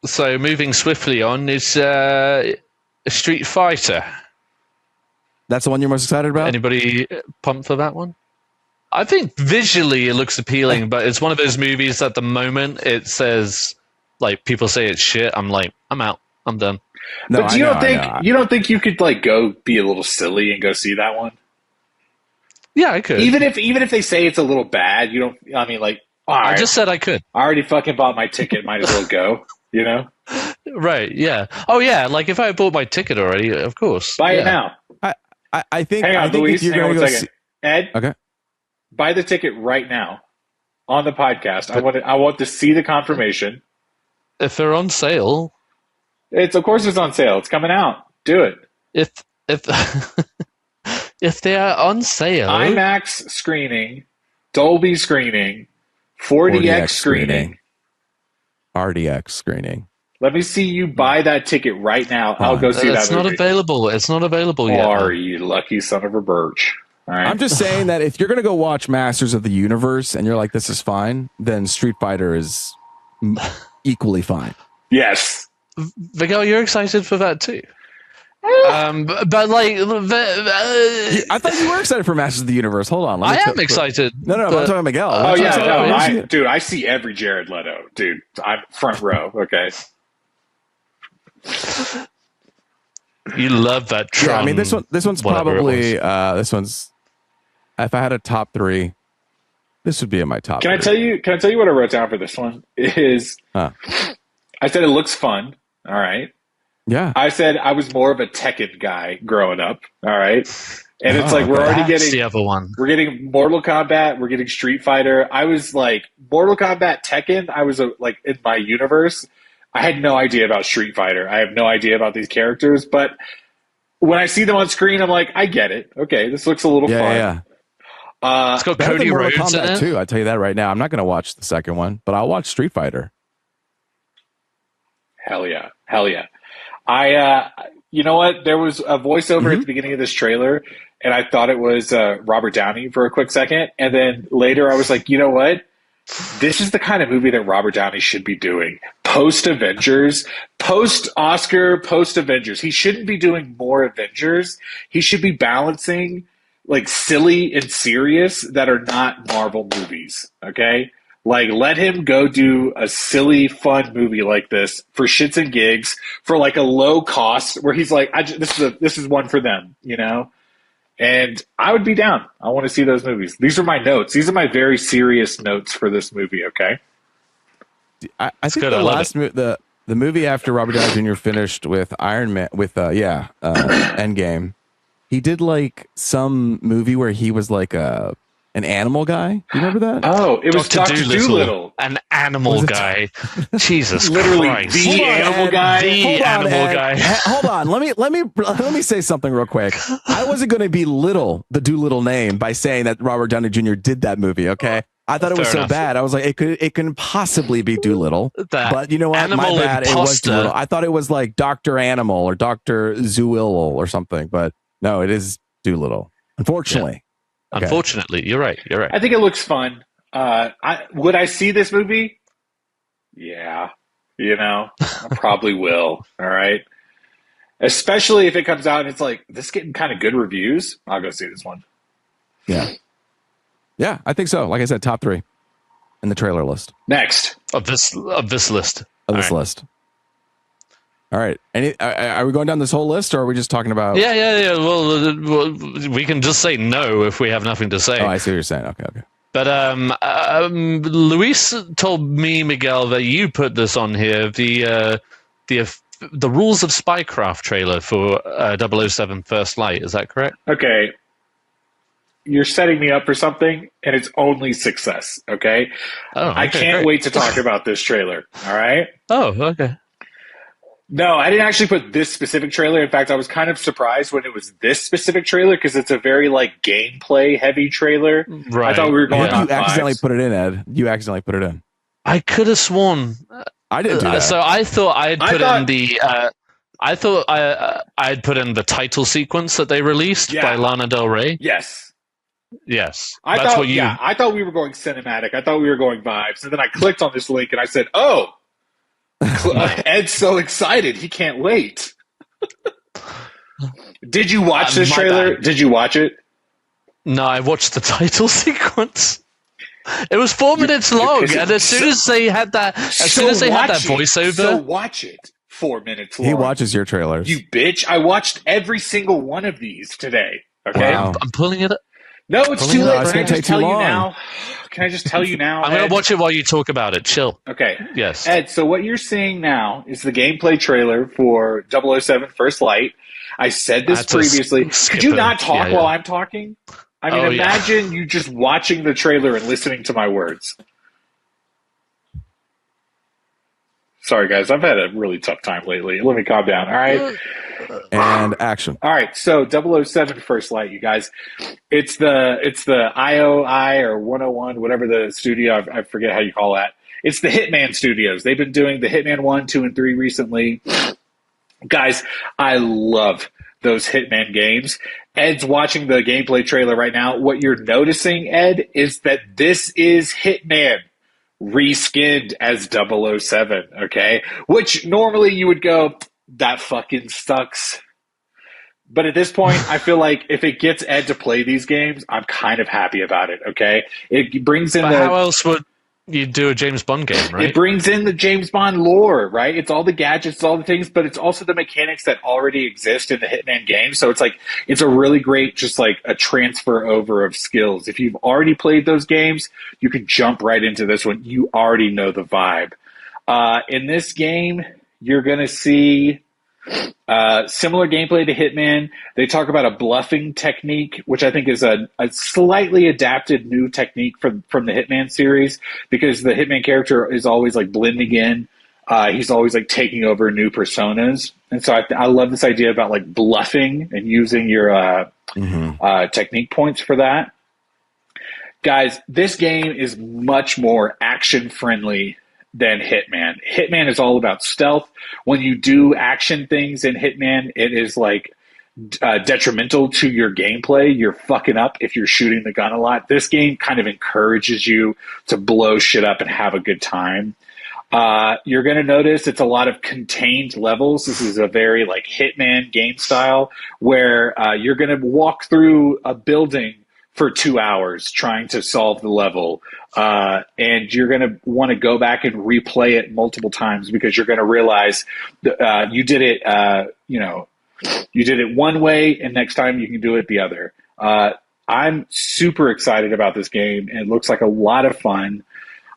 C: So moving swiftly on is Street Fighter.
A: That's the one you're most excited about?
C: Anybody pumped for that one? I think visually it looks appealing, but it's one of those movies at the moment it says, like, people say it's shit. I'm like, I'm out. I'm done.
B: No, but you don't think you could like go be a little silly and go see that one?
C: Yeah, I could.
B: Even if they say it's a little bad, you don't. I mean, like, all right,
C: I just said I could.
B: I already fucking bought my ticket. Might as well go. You know?
C: Right? Yeah. Oh yeah. Like if I bought my ticket already, of course.
B: Buy it now.
A: I think.
B: Hang on, Luis.
A: Hang
B: on 1 second. Ed.
A: Okay.
B: Buy the ticket right now on the podcast. I want to see the confirmation.
C: If they're on sale,
B: of course it's on sale. It's coming out. Do it.
C: If if they are on sale,
B: IMAX screening, Dolby screening, 4DX screening,
A: RDX screening.
B: Let me see you buy that ticket right now. I'll go see that movie.
C: It's not available. It's not available yet.
B: Are you lucky son of a birch? All right.
A: I'm just saying that if you're going to go watch Masters of the Universe and you're like, this is fine, then Street Fighter is equally fine.
B: Yes.
C: Miguel, you're excited for that too. But like,
A: I thought you were excited for Masters of the Universe. Hold on.
C: I am excited.
A: No, I'm talking Miguel.
B: Oh yeah, no, dude, I see every Jared Leto, dude. I'm front row. Okay.
C: You love that Tron.
A: Yeah, I mean, this one's probably this one's. If I had a top 3, this would be in my top.
B: Can 3. Can I tell you what I wrote down for this one? I said it looks fun. All right.
A: Yeah.
B: I said I was more of a Tekken guy growing up. All right. And it's like we're already getting
C: the other one.
B: We're getting Mortal Kombat. We're getting Street Fighter. I was like Mortal Kombat, Tekken. I was like in my universe. I had no idea about Street Fighter. I have no idea about these characters. But when I see them on screen, I'm like, I get it. Okay, this looks a little fun.
A: Yeah.
C: It's got Cody Rhodes in it
A: too. I tell you that right now. I'm not going to watch the second one, but I'll watch Street Fighter.
B: Hell yeah. You know what? There was a voiceover at the beginning of this trailer, and I thought it was Robert Downey for a quick second. And then later I was like, you know what? This is the kind of movie that Robert Downey should be doing. Post-Avengers, post-Oscar, post-Avengers. He shouldn't be doing more Avengers. He should be balancing like silly and serious that are not Marvel movies, okay? Like, let him go do a silly, fun movie like this for shits and gigs for like a low cost where he's like, this is one for them, you know? And I would be down. I want to see those movies. These are my notes. These are my very serious notes for this movie, okay?
A: I think the movie after Robert Downey Jr. finished with Iron Man, with, Endgame, he did like some movie where he was like an animal guy. You remember that?
B: Oh, it was Dr. Dolittle.
C: An animal guy. Jesus
B: Literally
C: Christ.
B: the animal guy.
C: The animal guy.
A: Hold on. Let me say something real quick. I wasn't going to belittle the Doolittle name by saying that Robert Downey Jr. did that movie, okay? I thought it was so bad. I was like, it couldn't possibly be Doolittle. But you know what? My bad. It was Doolittle. I thought it was like Dr. Animal or Dr. Zoolittle or something, but no, it is Doolittle. Unfortunately.
C: Yeah. Okay. Unfortunately, you're right.
B: I think it looks fun. Would I see this movie? Yeah. You know, I probably will. All right. Especially if it comes out and it's like, this is getting kind of good reviews. I'll go see this one.
A: Yeah. Yeah, I think so. Like I said, top 3 in the trailer list.
B: Next.
C: Of this list.
A: Of this list. All right. Are we going down this whole list, or are we just talking about...
C: Yeah. Well, we can just say no if we have nothing to say.
A: Oh, I see what you're saying. Okay.
C: But Luis told me, Miguel, that you put this on here, the Rules of Spycraft trailer for 007 First Light. Is that correct?
B: Okay. You're setting me up for something, and it's only success, okay?
C: Oh, okay,
B: I can't wait to talk about this trailer, all right?
C: Oh, okay.
B: No, I didn't actually put this specific trailer. In fact, I was kind of surprised when it was this specific trailer because it's a very like gameplay heavy trailer.
C: Right.
B: I thought we were going on
A: You accidentally
B: vibes.
A: put it in, Ed. You accidentally put it in.
C: I could have sworn.
A: I didn't do that.
C: So I thought I'd put in the. I thought I'd put in the title sequence that they released by Lana Del Rey.
B: Yes.
C: I
B: thought,
C: what you.
B: Yeah, I thought we were going cinematic. I thought we were going vibes. And then I clicked on this link and I said, "Oh, Ed's so excited. He can't wait." Did you watch this trailer? Did you watch it?
C: No, I watched the title sequence. It was 4 minutes long, and as soon as they had that, voiceover,
B: so watch it. 4 minutes long.
A: He watches your trailers.
B: You bitch! I watched every single one of these today. Okay,
A: wow.
C: I'm pulling it up.
B: No, it's too late.
A: It's going to take too long.
B: Can I just tell you now?
C: I'm going to watch it while you talk about it. Chill.
B: Okay.
C: Yes.
B: Ed, so what you're seeing now is the gameplay trailer for 007 First Light. I said this previously. Could you not talk while I'm talking? I mean, imagine you just watching the trailer and listening to my words. Sorry, guys. I've had a really tough time lately. Let me calm down. All right.
A: And action.
B: All right. So 007 First Light, you guys. It's the IOI or 101, whatever the studio. I forget how you call that. It's the Hitman Studios. They've been doing the Hitman 1, 2, and 3 recently. Guys, I love those Hitman games. Ed's watching the gameplay trailer right now. What you're noticing, Ed, is that this is Hitman reskinned as 007, okay? Which normally you would go, that fucking sucks. But at this point, I feel like if it gets Ed to play these games, I'm kind of happy about it, okay? It brings in
C: how else would you do a James Bond game, right?
B: It brings in the James Bond lore, right? It's all the gadgets, it's all the things, but it's also the mechanics that already exist in the Hitman game. So it's like, it's a really great, just like a transfer over of skills. If you've already played those games, you can jump right into this one. You already know the vibe. In this game, you're going to see similar gameplay to Hitman. They talk about a bluffing technique, which I think is a slightly adapted new technique from the Hitman series, because the Hitman character is always like blending in. He's always like taking over new personas. And so I love this idea about like bluffing and using your technique points for that. Guys, this game is much more action friendly than Hitman. Hitman is all about stealth. When you do action things in Hitman, it is like detrimental to your gameplay. You're fucking up if you're shooting the gun a lot. This game kind of encourages you to blow shit up and have a good time. You're going to notice it's a lot of contained levels. This is a very like Hitman game style where you're going to walk through a building for 2 hours trying to solve the level. And you're going to want to go back and replay it multiple times because you're going to realize that, you did it, you did it one way and next time you can do it the other. I'm super excited about this game. And it looks like a lot of fun.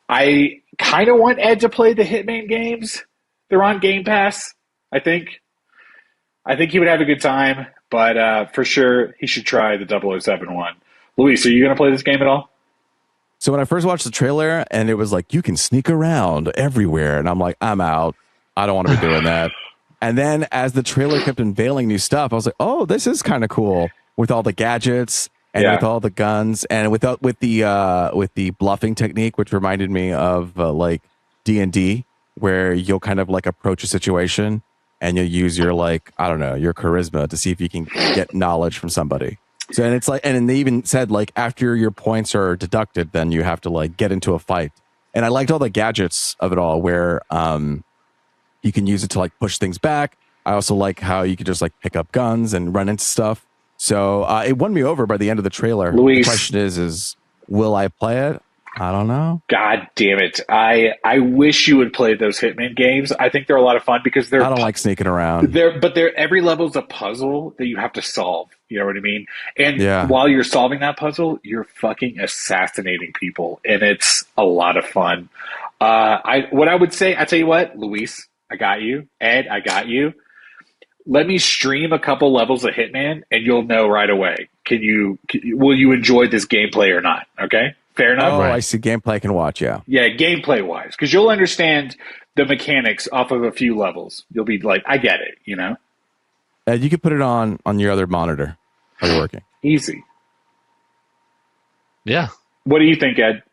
B: I kind of want Ed to play the Hitman games. They're on Game Pass, I think. I think he would have a good time, but for sure he should try the 007 one. Luis, are you going to play this game at all?
A: So when I first watched the trailer and it was like, you can sneak around everywhere. And I'm like, I'm out. I don't want to be doing that. And then as the trailer kept unveiling new stuff, I was like, oh, this is kind of cool with all the gadgets and with all the guns and with the bluffing technique, which reminded me of like D&D, where you'll kind of like approach a situation and you'll use your like, I don't know, your charisma to see if you can get knowledge from somebody. So, and it's like, and they even said like after your points are deducted, then you have to like get into a fight. And I liked all the gadgets of it all, where you can use it to like push things back. I also like how you could just like pick up guns and run into stuff. So it won me over by the end of the trailer.
B: Luis,
A: the question is will I play it? I don't know.
B: God damn it. I wish you would play those Hitman games. I think they're a lot of fun because
A: I don't like sneaking around.
B: They're every level's a puzzle that you have to solve. You know what I mean? And while you're solving that puzzle, you're fucking assassinating people, and it's a lot of fun. What I would say, I tell you what, Luis, I got you. Ed, I got you. Let me stream a couple levels of Hitman, and you'll know right away. Will you enjoy this gameplay or not? Okay, fair enough.
A: Oh, right. I see. Gameplay I can watch. Yeah,
B: gameplay wise, because you'll understand the mechanics off of a few levels. You'll be like, I get it. You know.
A: Ed, you could put it on your other monitor while you're working.
B: Easy.
C: Yeah.
B: What do you think, Ed?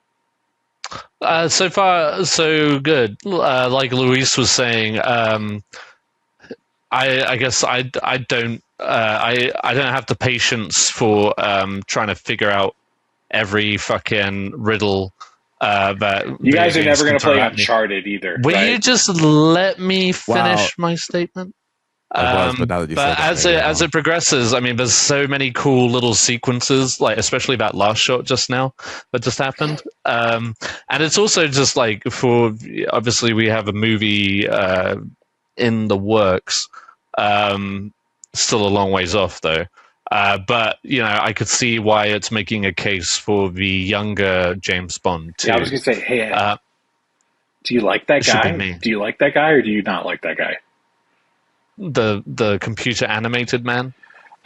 C: So far, so good. Like Luis was saying, I guess I don't have the patience for trying to figure out every fucking riddle. That
B: you guys are never going to play Uncharted either.
C: Will you just let me finish my statement?
A: But now that you said
C: as it progresses, I mean, there's so many cool little sequences, like especially that last shot just now that just happened. And it's also just like obviously we have a movie in the works. Still a long ways off though. But you know, I could see why it's making a case for the younger James Bond too.
B: Yeah, I was gonna say, hey, Ed, do you like that guy? Do you like that guy, or do you not like that guy?
C: The computer animated man.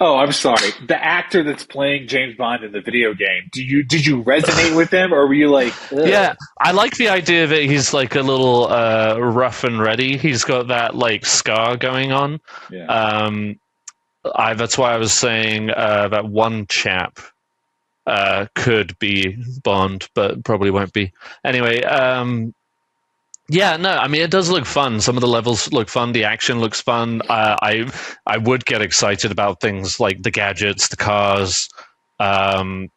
B: Oh, I'm sorry. The actor that's playing James Bond in the video game. Did you resonate with him, or were you like? Ugh?
C: Yeah, I like the idea that he's like a little rough and ready. He's got that like scar going on.
B: Yeah.
C: That's why I was saying that one chap could be Bond, but probably won't be. Anyway, yeah, no, I mean, it does look fun. Some of the levels look fun. The action looks fun. I would get excited about things like the gadgets, the cars.
A: There's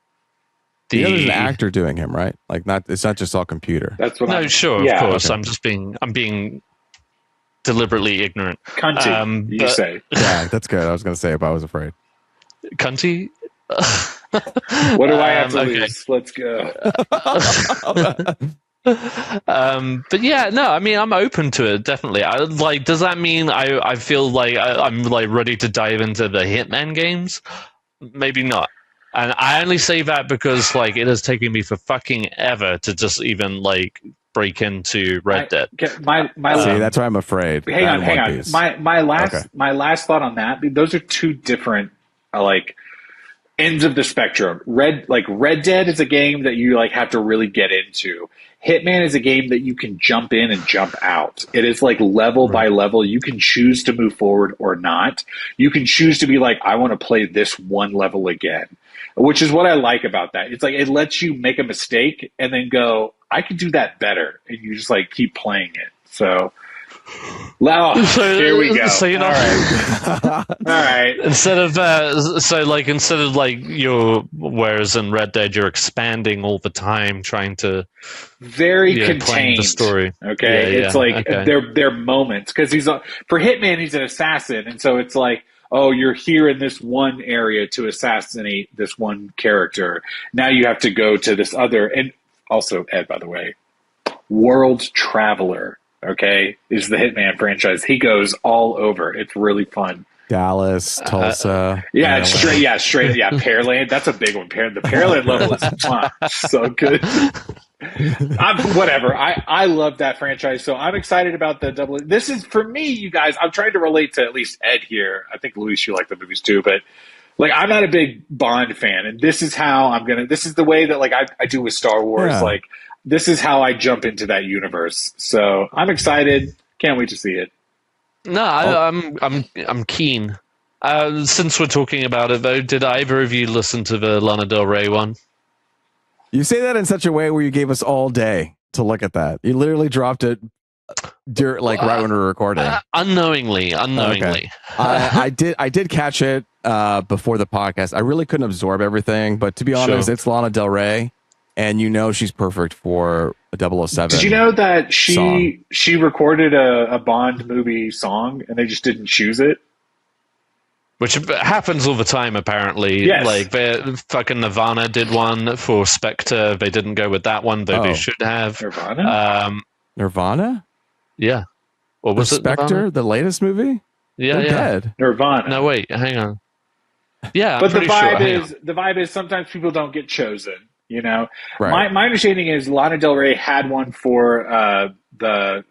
A: an actor doing him, right? Like, it's not just all computer.
B: That's what.
C: Of course. Okay. I'm being deliberately ignorant.
B: Cunty, you say?
A: Yeah, that's good. I was going to say if I was afraid.
C: Cunty.
B: What do I have to lose? Let's go.
C: But yeah, no, I mean, I'm open to it, definitely. Does that mean I feel like I'm like ready to dive into the Hitman games? Maybe not. And I only say that because like it has taken me for fucking ever to just even like break into Red Dead.
B: See,
A: that's why I'm afraid.
B: Hang on. My last thought on that. Those are two different like ends of the spectrum. Red Dead is a game that you like have to really get into. Hitman is a game that you can jump in and jump out. It is like level by level. You can choose to move forward or not. You can choose to be like, I want to play this one level again, which is what I like about that. It's like it lets you make a mistake and then go, I could do that better. And you just like keep playing it. So here we go.
C: So, you know,
B: all right.
C: Instead of whereas in Red Dead you're expanding all the time, trying to
B: contained
C: the story.
B: Okay, it's like they're moments because for Hitman he's an assassin, and so it's like, oh, you're here in this one area to assassinate this one character. Now you have to go to this other, and also Ed, by the way, World Traveler. Okay, is the Hitman franchise. He goes all over. It's really fun.
A: Dallas, Tulsa.
B: Straight. Pearland. That's a big one. The Pearland level is so good. Whatever. I love that franchise. So I'm excited about the double. This is for me, you guys. I'm trying to relate to at least Ed here. I think Luis, you like the movies too, but like I'm not a big Bond fan, and this is how this is the way that like I do with Star Wars.
A: Yeah.
B: Like this is how I jump into that universe. So I'm excited. Can't wait to see it.
C: No, I'm keen. Since we're talking about it, though, did either of you listen to the Lana Del Rey one?
A: You say that in such a way where you gave us all day to look at that. You literally dropped it right when we were recording.
C: Unknowingly.
A: Okay. I did catch it before the podcast. I really couldn't absorb everything, but to be honest, it's Lana Del Rey. and you know she's perfect for a 007.
B: Did you know that
A: song.
B: she recorded a Bond movie song and they just didn't choose it?
C: Which happens all the time, apparently.
B: Yes.
C: Like, fucking Nirvana did one for Spectre. They didn't go with that one, though they should have.
B: Nirvana?
A: Nirvana?
C: Yeah. Or was
A: the
C: it
A: Spectre,
C: Nirvana?
A: the latest movie?
C: Yeah,
A: They're
C: yeah.
A: dead.
B: Nirvana.
C: No, wait, hang on. Yeah,
B: but
C: I'm
B: the vibe is sometimes people don't get chosen. You know,
A: Right.
B: my understanding is Lana Del Rey had one for the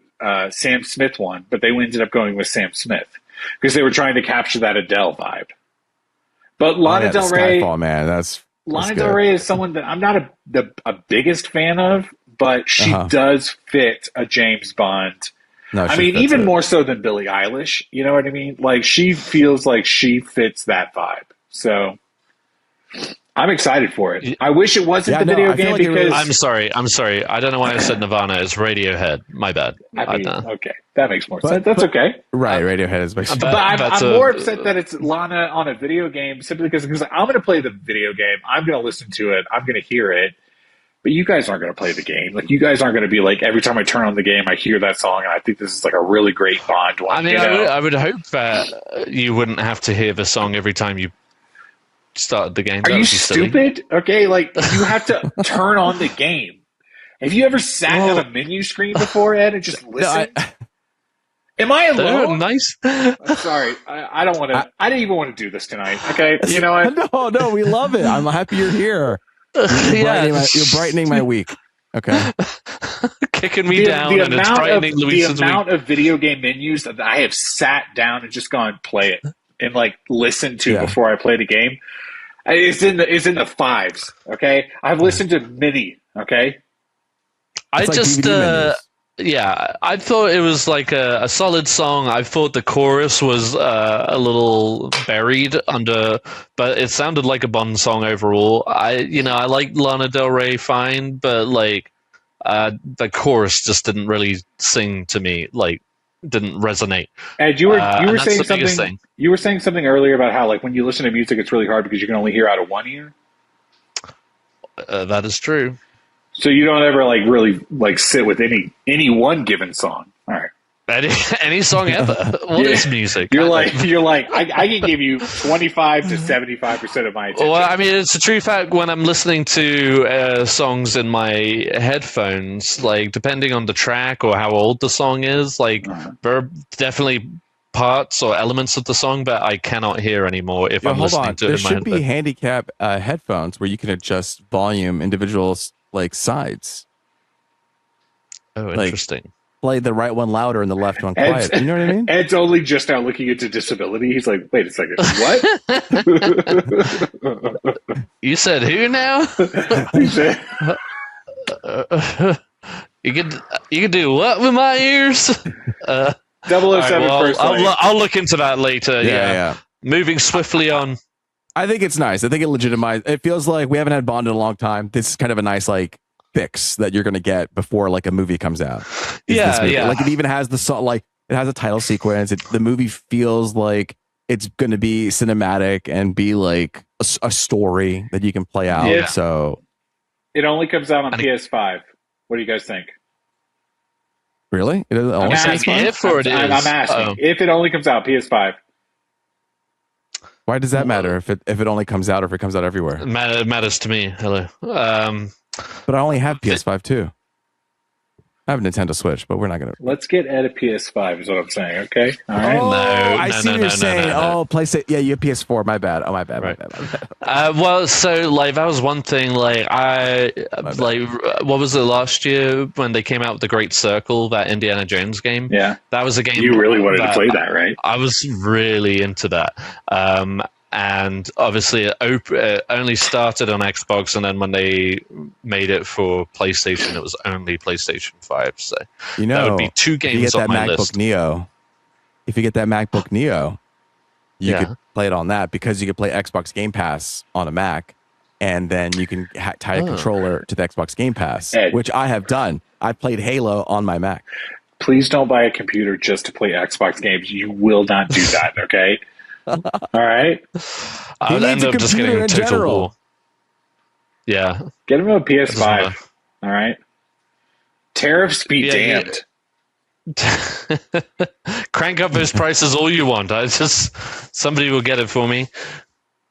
B: Sam Smith one, but they ended up going with Sam Smith because they were trying to capture that Adele vibe. But Lana Del Rey,
A: Skyfall, man, that's
B: Lana
A: good.
B: Del Rey is someone that I'm not a biggest fan of, but she does fit a James Bond.
A: No,
B: I mean, even more so than Billie Eilish. You know what I mean? Like, she feels like she fits that vibe. So I'm excited for it. I wish it wasn't the video game
A: like
B: because
C: I'm sorry. I don't know why I said Nirvana. It's Radiohead. My bad.
B: I mean, okay, that makes more sense. That's okay.
A: Right, Radiohead is basically.
B: But I'm more upset that it's Lana on a video game simply because I'm going to play the video game. I'm going to listen to it. I'm going to hear it. But you guys aren't going to play the game. Like, you guys aren't going to be like, every time I turn on the game, I hear that song, and I think this is like a really great Bond one.
C: I mean, I would hope that you wouldn't have to hear the song every time you started the game.
B: Are you stupid? Okay, like, you have to turn on the game. Have you ever sat on a menu screen before, Ed, and just listened? Am I alone?
C: Nice.
B: I'm sorry. I don't want to. I didn't even want to do this tonight. Okay, you know what?
A: No, we love it. I'm happy you're here. You're brightening my week. Okay.
C: Kicking me down and it's brightening Luis's week.
B: The amount of video game menus that I have sat down and just gone play it and like listen to before I play the game. It's in the fives. Okay. I've listened to many. Okay.
C: I thought it was like a solid song. I thought the chorus was a little buried under, but it sounded like a Bond song overall. I like Lana Del Rey fine, but like the chorus just didn't really sing to me, like didn't resonate.
B: And you were saying something. You were saying something earlier about how like when you listen to music, it's really hard because you can only hear out of one ear.
C: That is true.
B: So you don't ever like really like sit with any one given song. All right.
C: Any song ever. What is music?
B: You're like I can give you 25 to 75% of my attention.
C: Well, I mean, it's a true fact when I'm listening to songs in my headphones, like depending on the track or how old the song is, like there are definitely parts or elements of the song that I cannot hear anymore if I'm listening to it in my headphones.
A: There should be handicap headphones where you can adjust volume, individual like sides.
C: Oh, interesting.
A: Play the right one louder and the left one quiet. You know what I mean?
B: Ed's only just now looking into disability. He's like, wait a second, what?
C: You said who now?
B: He said,
C: you could do what with my ears?
B: 007
C: right,
B: first.
C: I'll look into that later. Yeah. Moving swiftly on.
A: I think it's nice. I think it legitimizes. It feels like we haven't had Bond in a long time. This is kind of a nice like fix that you're going to get before like a movie comes out.
C: Yeah.
A: Like it even has the song, like it has a title sequence. The movie feels like it's going to be cinematic and be like a story that you can play out.
B: Yeah.
A: So
B: it only comes out on PS5. What do you guys think?
A: Really? It only
B: I'm asking if it only comes out PS5.
A: Why does that matter if it only comes out or if it comes out everywhere?
C: It matters to me. Hello.
A: But I only have PS5 too. I have a Nintendo Switch, but we're not going to.
B: Let's get Ed a PS5 is what I'm saying, okay? All right.
A: Oh, I see what you're saying. Oh, PlayStation. Yeah, you have PS4. My bad. Oh, my bad.
C: Right.
A: My bad.
C: Well, so like that was one thing. Like what was it last year when they came out with the Great Circle, that Indiana Jones game?
B: Yeah,
C: that was a game.
B: You really wanted to play that, right?
C: I was really into that. And obviously it only started on Xbox, and then when they made it for PlayStation, it was only PlayStation 5. So that would be two games on my list.
A: If you get that MacBook Neo, you could play it on that because you could play Xbox Game Pass on a Mac, and then you can tie a controller to the Xbox Game Pass, which I have done. I played Halo on my Mac.
B: Please don't buy a computer just to play Xbox games. You will not do that, okay? All right.
C: I would end up just getting a Total War. Yeah.
B: Get him a PS5. All right. Tariffs be damned.
C: Crank up those prices all you want. Somebody will get it for me.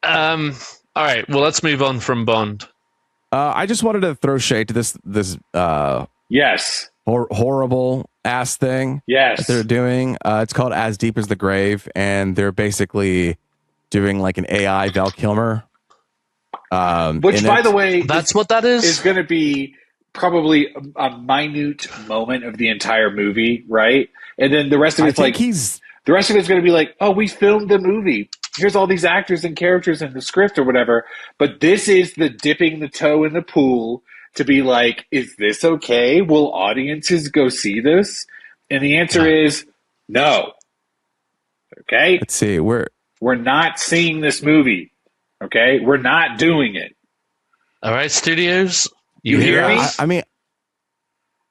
C: All right. Well, let's move on from Bond.
A: I just wanted to throw shade to this
B: yes,
A: horrible ass thing.
B: Yes,
A: that they're doing. It's called As Deep as the Grave, and they're basically doing like an AI Val Kilmer.
B: Which, by the way,
C: that's what that is.
B: Is going to be probably a minute moment of the entire movie, right? And then the rest of it's the rest of it's going to be like, oh, we filmed the movie. Here's all these actors and characters in the script or whatever. But this is the dipping the toe in the pool to be like, is this okay? Will audiences go see this? And the answer is no. Okay?
A: Let's see.
B: We're not seeing this movie. Okay? We're not doing it.
C: All right, studios. You
B: hear me?
A: I mean,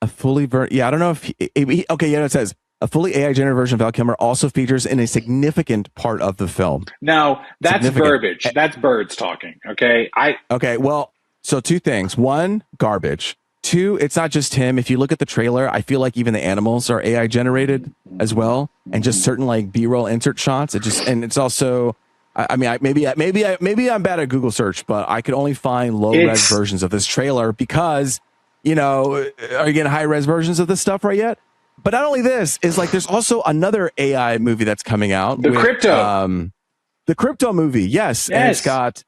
A: a fully I don't know if it says a fully AI generated version of Val Kilmer also features in a significant part of the film.
B: Now, that's verbiage. That's birds talking. Okay.
A: Well, so two things. One, garbage. Two, it's not just him. If you look at the trailer, I feel like even the animals are AI generated as well, and just certain like B-roll insert shots. It's also. I mean, maybe I'm bad at Google search, but I could only find low-res versions of this trailer because, are you getting high-res versions of this stuff right yet? But not only this, is like there's also another AI movie that's coming out.
B: The
A: Crypto movie, yes. And it's got,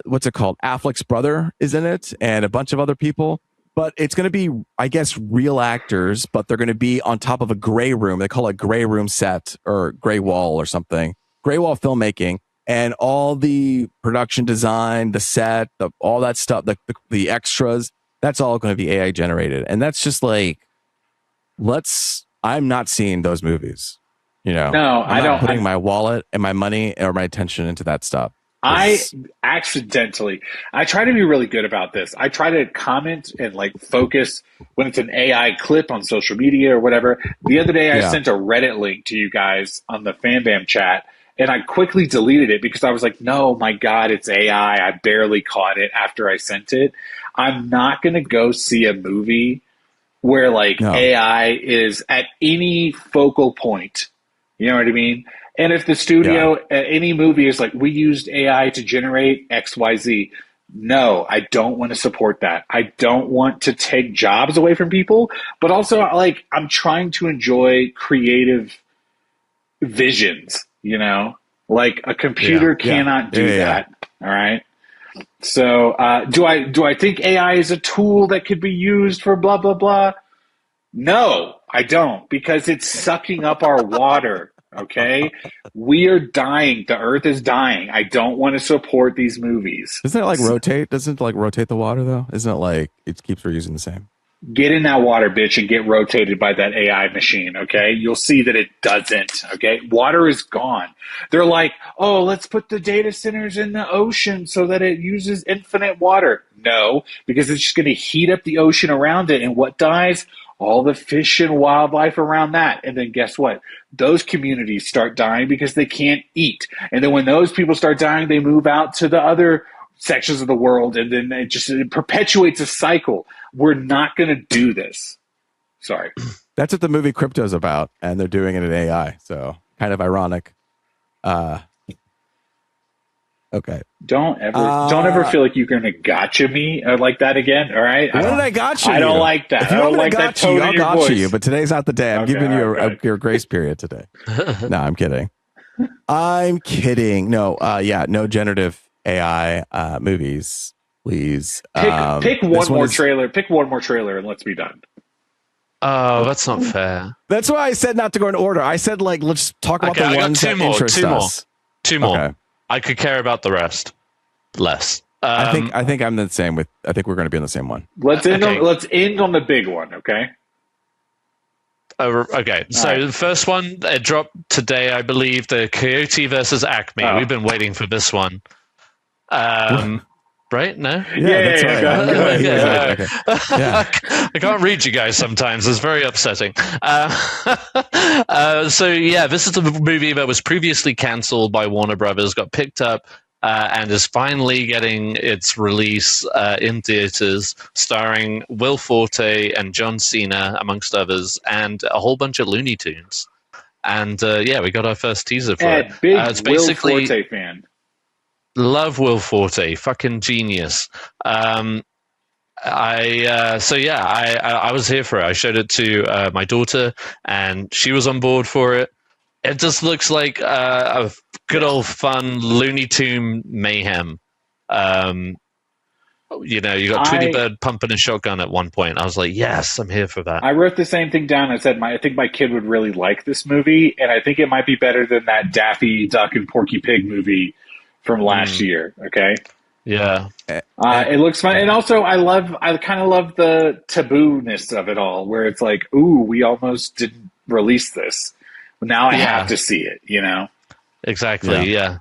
A: what's it called? Affleck's brother is in it and a bunch of other people. But it's going to be, I guess, real actors, but they're going to be on top of a gray room. They call it gray room set or gray wall or something. Gray wall filmmaking. And all the production design, the set, all that stuff, the extras, that's all going to be AI generated. And that's just like, I'm not seeing those movies. No,
B: I don't.
A: Putting my wallet and my money or my attention into that stuff.
B: I try to be really good about this. I try to comment and like focus when it's an AI clip on social media or whatever. The other day I sent a Reddit link to you guys on the FanBam chat. And I quickly deleted it because I was like, no, my God, it's AI. I barely caught it after I sent it. I'm not going to go see a movie where AI is at any focal point. You know what I mean? And if the studio, any movie is like, we used AI to generate XYZ. No, I don't want to support that. I don't want to take jobs away from people. But also, I'm trying to enjoy creative visions. Like a computer cannot do that. All right. So, do I think AI is a tool that could be used for blah, blah, blah? No, I don't, because it's sucking up our water. Okay. We are dying. The earth is dying. I don't want to support these movies.
A: Doesn't it rotate? Doesn't it rotate the water though? Isn't it it keeps reusing the same?
B: Get in that water, bitch, and get rotated by that AI machine, okay? You'll see that it doesn't, okay? Water is gone. They're like, oh, let's put the data centers in the ocean so that it uses infinite water. No, because it's just going to heat up the ocean around it. And what dies? All the fish and wildlife around that. And then guess what? Those communities start dying because they can't eat. And then when those people start dying, they move out to the other sections of the world, and then it perpetuates a cycle. We're not going to do this. Sorry.
A: That's what the movie Crypto's about, and they're doing it in AI, so kind of ironic. Okay.
B: Don't ever feel like you're going to gotcha me like that again, all right?
A: When did I gotcha you?
B: I don't like that.
A: If you
B: I don't
A: like that tone in your voice. I'll gotcha you, but today's not the day. I'm giving you your grace period today. No, I'm kidding. I'm kidding. No, no generative AI movies, please.
B: Pick one more trailer. Pick one more trailer, and let's be done.
C: Oh, that's not fair.
A: That's why I said not to go in order. I said let's talk about the ones that interest us.
C: Two more. Okay. I could care about the rest less.
A: I think I'm the same with. I think we're going to be on the same one.
B: Let's end on the big one. Okay.
C: Okay, so the first one, it dropped today, I believe, the Coyote Vs ACME. We've been waiting for this one. Right? No?
A: Yeah, that's right.
C: Yeah. I can't read you guys sometimes. It's very upsetting. This is a movie that was previously cancelled by Warner Brothers, got picked up and is finally getting its release in theaters, starring Will Forte and John Cena, amongst others, and a whole bunch of Looney Tunes. And yeah, we got our first teaser for it.
B: Big
C: It's
B: Will
C: basically
B: Forte fan.
C: love Will Forte, fucking genius. I was here for it. I showed it to my daughter, and she was on board for it. It just looks like a good old fun Looney Tune mayhem. You got Tweety Bird pumping a shotgun at one point. I was like, yes, I'm here for that.
B: I wrote the same thing down. I said, I think my kid would really like this movie, and I think it might be better than that Daffy Duck and Porky Pig movie from last year. Okay.
C: Yeah.
B: It looks fun. And also I kind of love the taboo-ness of it all, where it's like, ooh, we almost didn't release this. Now I have to see it,
C: Exactly. Yeah.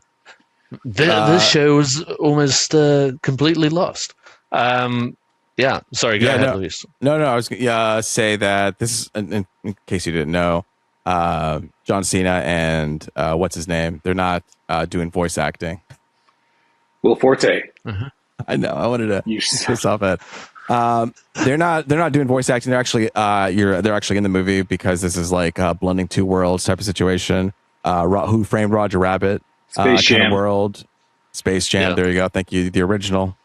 C: This show was almost completely lost. Yeah. Sorry. Go ahead, Luis.
A: No. I was say that this is, in case you didn't know, John Cena and what's his name? They're not doing voice acting.
B: Will Forte.
C: Uh-huh.
A: I know. I wanted to piss off at. They're not doing voice acting. They're actually they're actually in the movie because this is like blending two worlds type of situation. Who Framed Roger Rabbit?
B: Space Jam
A: kind of world. Space Jam. Yeah. There you go. Thank you. The original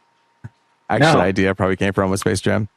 A: idea probably came from with Space Jam.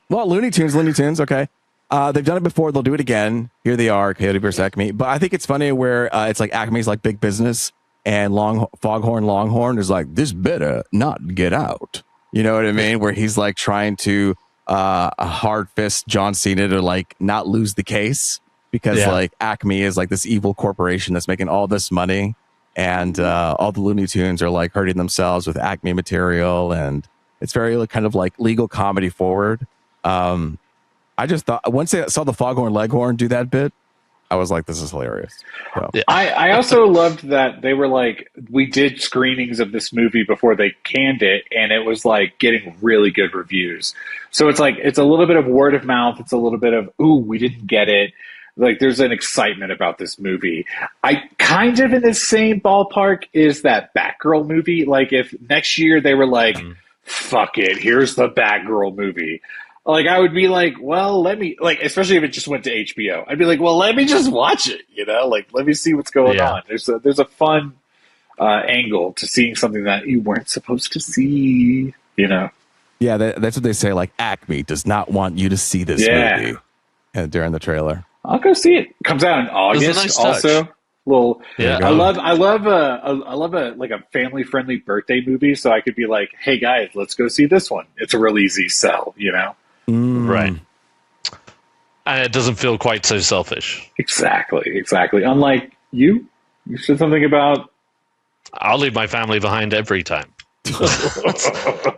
A: Well, Looney Tunes. Okay. They've done it before. They'll do it again. Here they are, Coyote Vs ACME. But I think it's funny where it's like Acme's like big business. And Foghorn Longhorn is like, this better not get out. You know what I mean? Where he's like trying to a hard fist John Cena to like not lose the case because like Acme is like this evil corporation that's making all this money, and all the Looney Tunes are like hurting themselves with Acme material, and it's very kind of like legal comedy forward. I just thought once I saw the Foghorn Leghorn do that bit, I was like, this is hilarious. So.
B: Yeah. I also loved that they were like, we did screenings of this movie before they canned it, and it was like getting really good reviews. So it's like, it's a little bit of word of mouth. It's a little bit of, ooh, we didn't get it. Like there's an excitement about this movie. I kind of in the same ballpark is that Batgirl movie. Like if next year they were like, fuck it, here's the Batgirl movie. Like, I would be like, well, let me, like, especially if it just went to HBO, I'd be like, well, let me just watch it, like, let me see what's going on. There's a fun angle to seeing something that you weren't supposed to see, Yeah,
A: that's what they say, like, Acme does not want you to see this movie during the trailer.
B: I'll go see it. Comes out in August, nice also. Well, I love a family friendly birthday movie, so I could be like, hey guys, let's go see this one. It's a real easy sell,
C: Right. And it doesn't feel quite so selfish.
B: Exactly. Unlike you said something about
C: I'll leave my family behind every time.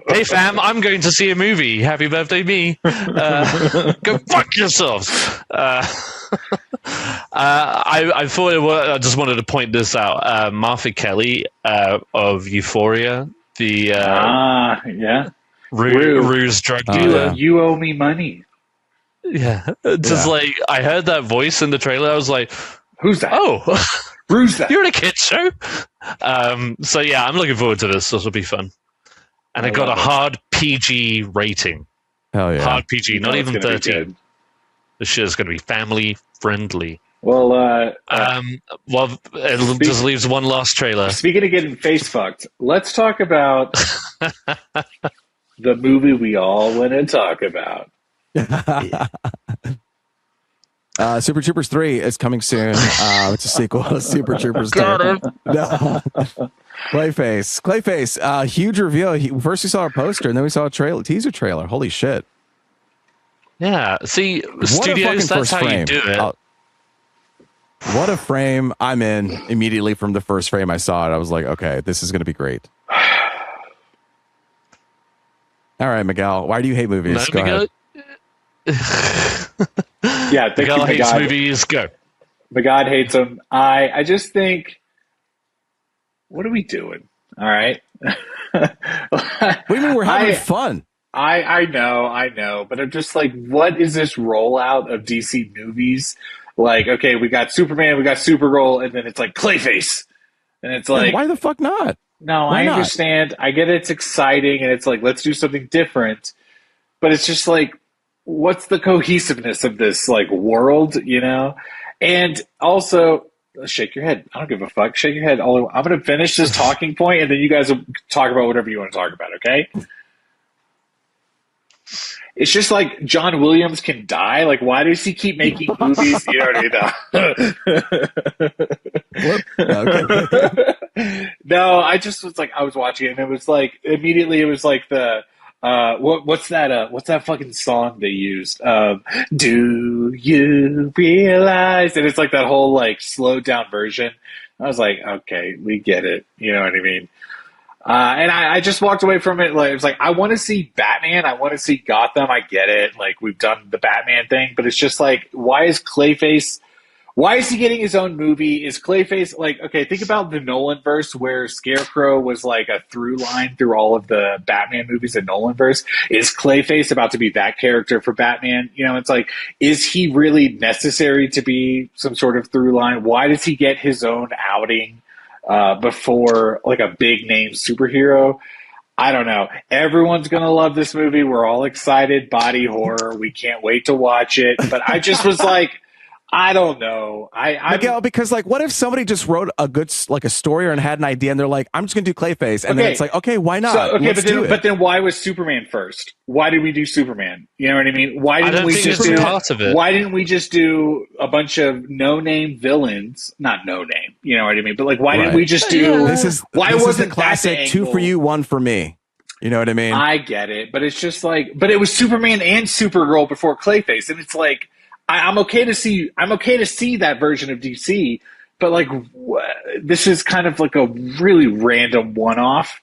C: Hey fam, I'm going to see a movie. Happy birthday me. Go fuck yourselves. I thought I just wanted to point this out. Martha Kelly of Euphoria, the Rue's drug dealer.
B: You owe me money.
C: Yeah, like I heard that voice in the trailer. I was like,
B: "Who's that?
C: Oh,
B: who's that?
C: You're in a kids show." So yeah, I'm looking forward to this. This will be fun. And it got a hard PG rating.
A: Hell yeah,
C: hard PG, not even 13. This shit is going to be family friendly.
B: Well,
C: it just leaves one last trailer.
B: Speaking of getting face fucked, let's talk about the movie we all want to talk about.
A: Super Troopers 3 is coming soon. It's a sequel to Super Troopers 2. Clayface, huge reveal. First we saw a poster, and then we saw a teaser trailer. Holy shit.
C: Yeah, see, studios, that's how you do it.
A: What a frame I'm in immediately from the first frame I saw it. I was like, okay, this is going to be great. All right, Miguel, why do you hate movies? Go ahead.
B: Yeah,
C: Miguel hates movies. Go.
B: Miguel hates them. I just think, what are we doing? All right.
A: What do you mean we're having fun?
B: I know, but I'm just like, what is this rollout of DC movies? Like, okay, we got Superman, we got Supergirl, and then it's like Clayface, and it's like,
A: why the fuck not?
B: No,
A: Why
B: I
A: not?
B: understand. I get it's exciting and it's like, let's do something different. But it's just like, what's the cohesiveness of this like world, you know? And also, shake your head. I don't give a fuck. Shake your head. I'm going to finish this talking point, and then you guys will talk about whatever you want to talk about. Okay? It's just like John Williams can die. Like, why does he keep making movies? You know what I mean? No, I just was like, I was watching it, and it was like immediately, it was like the what's that fucking song they used? Do you realize? And it's like that whole like slowed down version. I was like, okay, we get it. You know what I mean? And I just walked away from it. Like, it was like, I want to see Batman. I want to see Gotham. I get it. Like, we've done the Batman thing, but it's just like, why is Clayface, why is he getting his own movie? Is Clayface like, okay, think about the Nolan verse where Scarecrow was like a through line through all of the Batman movies in Nolan verse. Is Clayface about to be that character for Batman? You know, it's like, is he really necessary to be some sort of through line? Why does he get his own outing? Before like a big name superhero. I don't know. Everyone's going to love this movie. We're all excited. Body horror. We can't wait to watch it. But I just was like, I don't know.
A: Miguel, because like, what if somebody just wrote a good like a story and had an idea, and they're like, "I'm just gonna do Clayface," and then it's like, okay, why not?
B: So, okay,
A: Let's do it.
B: but then why was Superman first? Why did we do Superman? You know what I mean? Why didn't we just do
C: part of it.
B: Why didn't we just do a bunch of no-name villains? Not no name, you know what I mean? But like, why didn't we just do? Why wasn't
A: the classic
B: that the
A: 2 for you, 1 for me? You know what I mean?
B: I get it, but it's just like, but it was Superman and Supergirl before Clayface, and it's like, I'm okay to see that version of DC, but like, this is kind of like a really random one-off,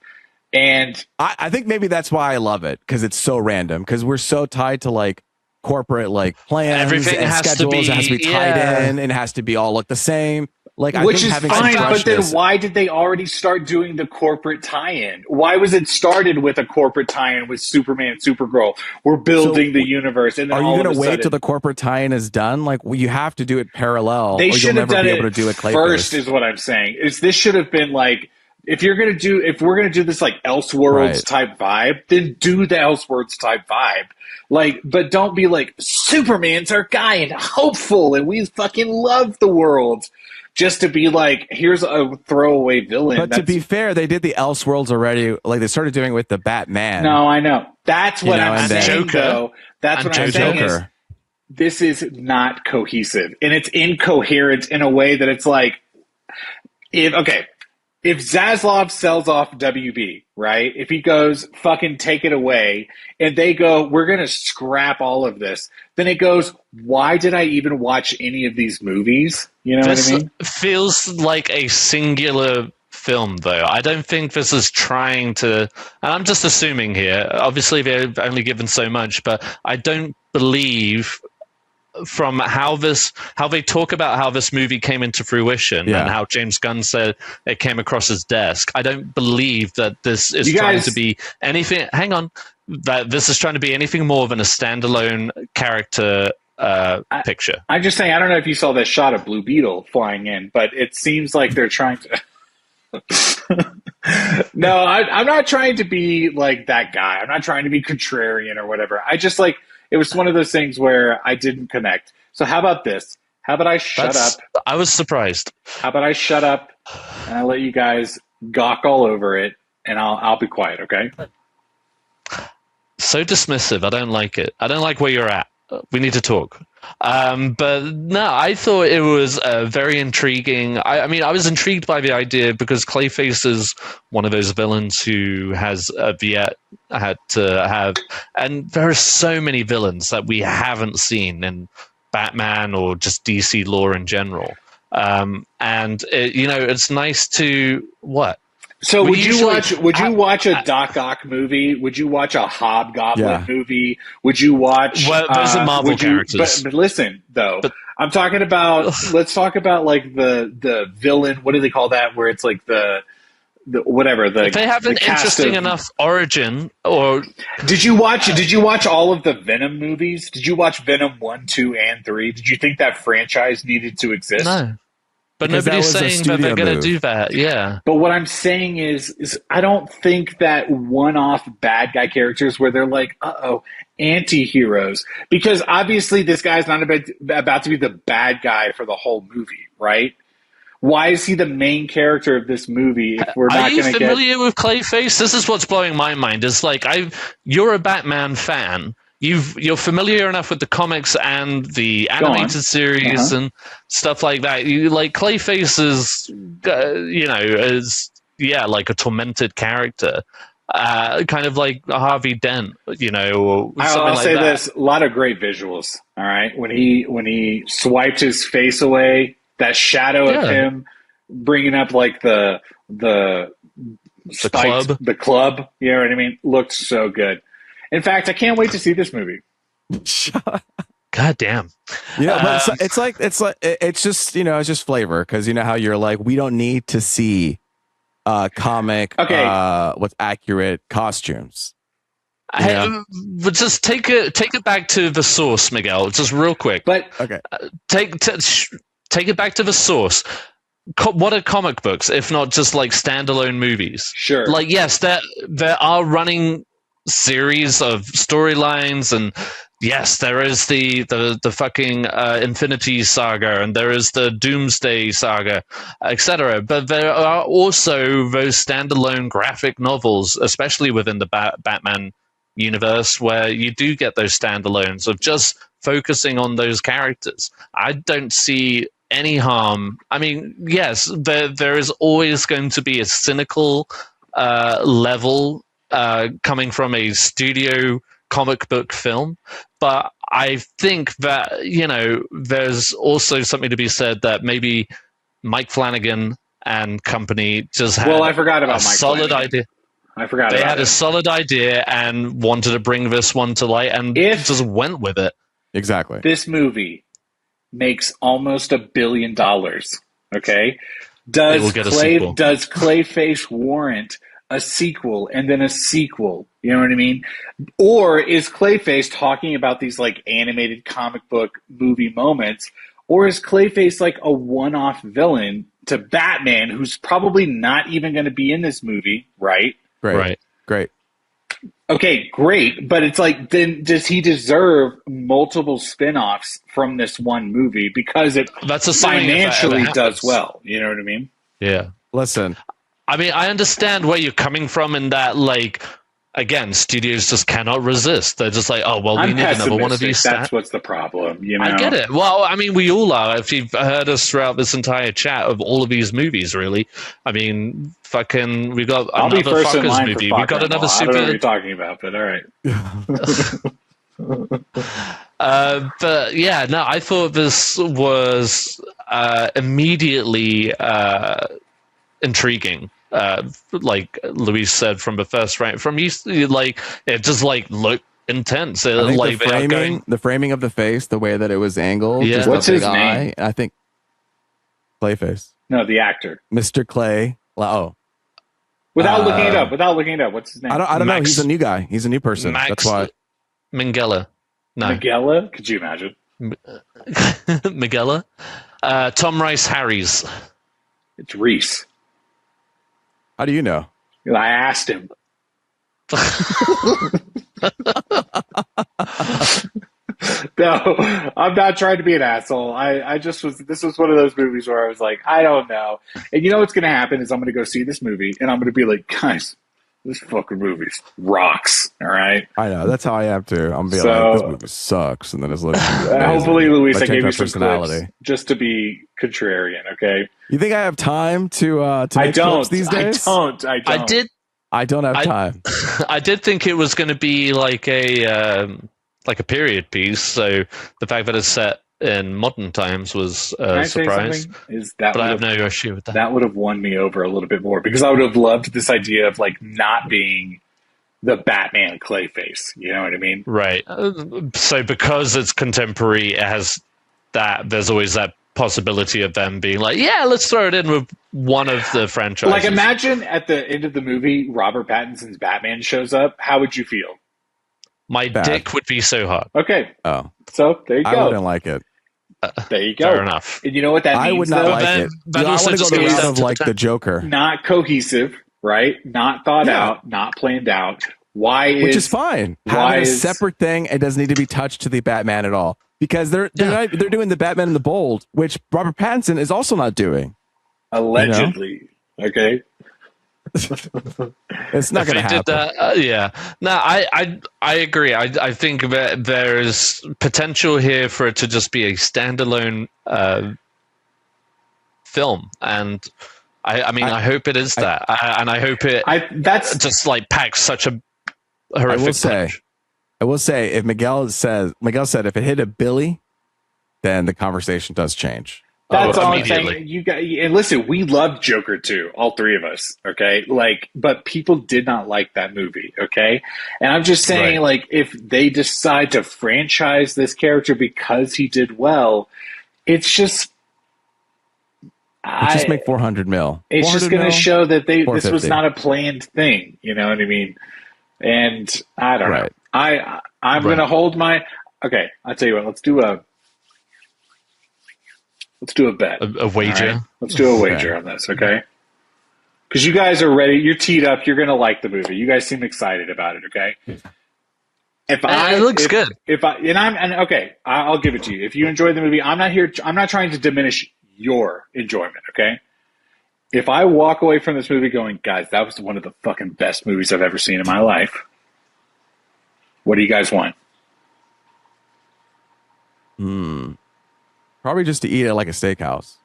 B: and
A: I think maybe that's why I love it, because it's so random, because we're so tied to like corporate like plans
C: Everything
A: and
C: has
A: schedules. It has to be tied in, and it has to be all look the same. Like,
B: which is fine, but then why did they already start doing the corporate tie-in? Why was it started with a corporate tie-in with Superman, Supergirl? We're building the universe, and then
A: are you going to wait till the corporate tie-in is done? Like, well, you have to do it parallel.
B: They
A: or
B: should
A: you'll
B: have
A: never
B: done
A: be
B: it
A: able to do it
B: first. Is what I'm saying. This should have been like, if we're gonna do this like Elseworlds type vibe, then do the Elseworlds type vibe. Like, but don't be like, Superman's our guy and hopeful, and we fucking love the world. Just to be like, here's a throwaway villain.
A: But to be fair, they did the Elseworlds already. Like, they started doing it with the Batman.
B: No, I know. That's what I'm saying,
C: Joker.
B: though. That's what I'm saying is, this is not cohesive. And it's incoherent in a way that it's like, if Zaslav sells off WB, right? If he goes, fucking take it away, and they go, we're going to scrap all of this, then it goes, why did I even watch any of these movies? You know what I mean?
C: Feels like a singular film, though. I don't think this is trying to, and I'm just assuming here, obviously they've only given so much, but I don't believe from how they talk about how this movie came into fruition and how James Gunn said it came across his desk. I don't believe that this is trying to be anything. Hang on, that this is trying to be anything more than a standalone character picture.
B: I'm just saying, I don't know if you saw that shot of Blue Beetle flying in, but it seems like they're trying to. No, I'm not trying to be like that guy. I'm not trying to be contrarian or whatever. I just like. It was one of those things where I didn't connect. So how about this? How about I shut up?
C: I was surprised.
B: How about I shut up and I let you guys gawk all over it, and I'll be quiet, okay?
C: So dismissive. I don't like it. I don't like where you're at. We need to talk. But no, I thought it was very intriguing. I mean, I was intrigued by the idea because Clayface is one of those villains who has yet had to have, and there are so many villains that we haven't seen in Batman or just DC lore in general. And it's nice to what.
B: So would you watch a Doc Ock movie? Would you watch a Hobgoblin movie? Would you watch?
C: Well, those are Marvel characters.
B: But listen, though, I'm talking about. Let's talk about like the villain. What do they call that? Where it's like the whatever. If
C: they have an interesting enough origin, or
B: did you watch all of the Venom movies? Did you watch Venom 1, 2, and 3? Did you think that franchise needed to exist?
C: No. But
A: Because that
C: nobody's
A: was a
C: saying that they're
A: studio
C: going to
A: move.
C: do that. Yeah.
B: But what I'm saying is I don't think that one-off bad guy characters where they're like, anti-heroes. Because obviously this guy's not about to be the bad guy for the whole movie, right? Why is he the main character of this movie if we're
C: Are
B: not
C: you
B: going to get...
C: familiar with Clayface? This is what's blowing my mind. It's like you're a Batman fan. You're familiar enough with the comics and the animated series and stuff like that. You like Clayface is, is like a tormented character, kind of like Harvey Dent, or something
B: I'll
C: like
B: say
C: that.
B: this: a lot of great visuals. All right, when he swiped his face away, that shadow of him bringing up like the spikes,
C: club.
B: the club. You know what I mean? Looked so good. In fact, I can't wait to see this movie.
C: God damn.
A: But it's just it's just flavor, because you know how you're like, we don't need to see comic with accurate costumes.
C: But just take it back to the source, Miguel. Just real quick.
B: But
C: take it back to the source. What are comic books if not just like standalone movies?
B: Sure.
C: Like, yes, there are running series of storylines, and yes, there is the fucking Infinity Saga, and there is the Doomsday Saga, etc. But there are also those standalone graphic novels, especially within the Batman universe, where you do get those standalones of just focusing on those characters. I don't see any harm. I mean, yes, there is always going to be a cynical level coming from a studio comic book film, but I think that there's also something to be said that maybe Mike Flanagan and company just had
B: I forgot about Mike
C: solid
B: Flanagan.
C: idea.
B: I forgot
C: they
B: about
C: had
B: it.
C: a solid idea and wanted to bring this one to light, and just went with it.
A: Exactly.
B: This movie makes almost $1 billion. Okay, does Clayface warrant a sequel and then a sequel? You know what I mean? Or is Clayface talking about these like animated comic book movie moments? Or is Clayface like a one-off villain to Batman who's probably not even going to be in this movie, right?
A: Great.
B: Okay, great. But it's like, then does he deserve multiple spin-offs from this one movie because it financially does well? You know what I mean?
C: Yeah.
A: Listen.
C: I mean, I understand where you're coming from in that, like, again, studios just cannot resist. They're just like, oh, well, we need another one of these.
B: That's what's the problem, you know?
C: I get it. Well, I mean, we all are. If you've heard us throughout this entire chat of all of these movies, really. I mean, fucking, we got
B: I'll
C: another
B: be first in
C: Fockers
B: line
C: movie.
B: for
C: We got another
B: I
C: super.
B: don't know what you're talking about, but all right.
C: But yeah, no, I thought this was immediately intriguing. Like Luis said from the first frame, like it just like looked intense.
A: I think
C: like
A: the framing of the face, the way that it was angled.
C: Yeah.
B: What's his name?
A: I think Clayface.
B: No, the actor.
A: Mr. Clay. Oh.
B: Without looking it up, what's his name?
A: I don't know. He's a new guy. He's a new person.
C: Max
B: Uh,
A: That's why.
C: Minghella. No.
B: Miguela? Could you imagine?
C: Miguela. Tom Rice Harries.
B: It's Reese.
A: How do you know?
B: I asked him. No, I'm not trying to be an asshole. I just was. This was one of those movies where I was like, I don't know. And you know what's going to happen is I'm going to go see this movie and I'm going to be like, guys, this fucking movie rocks. All right.
A: I know. That's how I am too. I'm gonna be like, this movie sucks, and then it's like,
B: hopefully, Luis, I gave you some
A: personality
B: clips just to be contrarian. Okay.
A: You think I have time to make clips these days?
B: I don't
A: have time.
C: I did think it was going to be like a period piece. So the fact that it's set in modern times was a surprise. But I have no issue with that.
B: That would have won me over a little bit more because I would have loved this idea of like not being the Batman Clayface. You know what I mean?
C: Right. So because it's contemporary, it has that. There's always that possibility of them being like, yeah, let's throw it in with one of the franchises.
B: Like, imagine at the end of the movie, Robert Pattinson's Batman shows up. How would you feel?
C: My dick would be so hard.
B: Okay.
A: Oh.
B: So, there you go.
A: I wouldn't like it.
B: There you go.
C: Fair enough.
B: And you know what that means?
A: I would not
B: though?
A: like it.
C: that
A: I
C: also
A: want to go
C: just
A: the
C: goes
A: route
C: down
A: of
C: to
A: like
C: the
A: the Joker,
B: Not cohesive, right? Not thought out, not planned out.
A: which is fine.
B: Why
A: Having a
B: is
A: separate thing, it doesn't need to be touched to the Batman at all, because they're doing the Batman in the Bold, which Robert Pattinson is also not doing.
B: allegedly okay?
A: It's not going to
C: If they
A: happen.
C: did that, yeah. No, I agree. I think that there's potential here for it to just be a standalone film, and I hope it is that, and I hope it
B: That's
C: just like packs such a horrific punch.
A: I will say, if Miguel said if it hit a Billy, then the conversation does change.
B: That's all I'm
C: immediately.
B: saying. You got, and listen, we loved Joker too, all three of us. Okay, like, but people did not like that movie. Okay, and I'm just saying,
C: Right.
B: like, if they decide to franchise this character because he did well, it's just,
A: Just make 400 mil.
B: it's just going to show that this was
A: 450.
B: not a planned thing. You know what I mean? And I don't know.
A: Right.
B: I'm going to hold my. Okay, I'll tell you what. Let's do a bet.
C: A wager.
B: All right? Let's do a wager on this, okay? Because you guys are ready. You're teed up. You're going to like the movie. You guys seem excited about it, okay?
C: It looks good.
B: I'll give it to you. If you enjoy the movie, I'm not trying to diminish your enjoyment, okay? If I walk away from this movie going, guys, that was one of the fucking best movies I've ever seen in my life, what do you guys want?
A: Probably just to eat at like a steakhouse.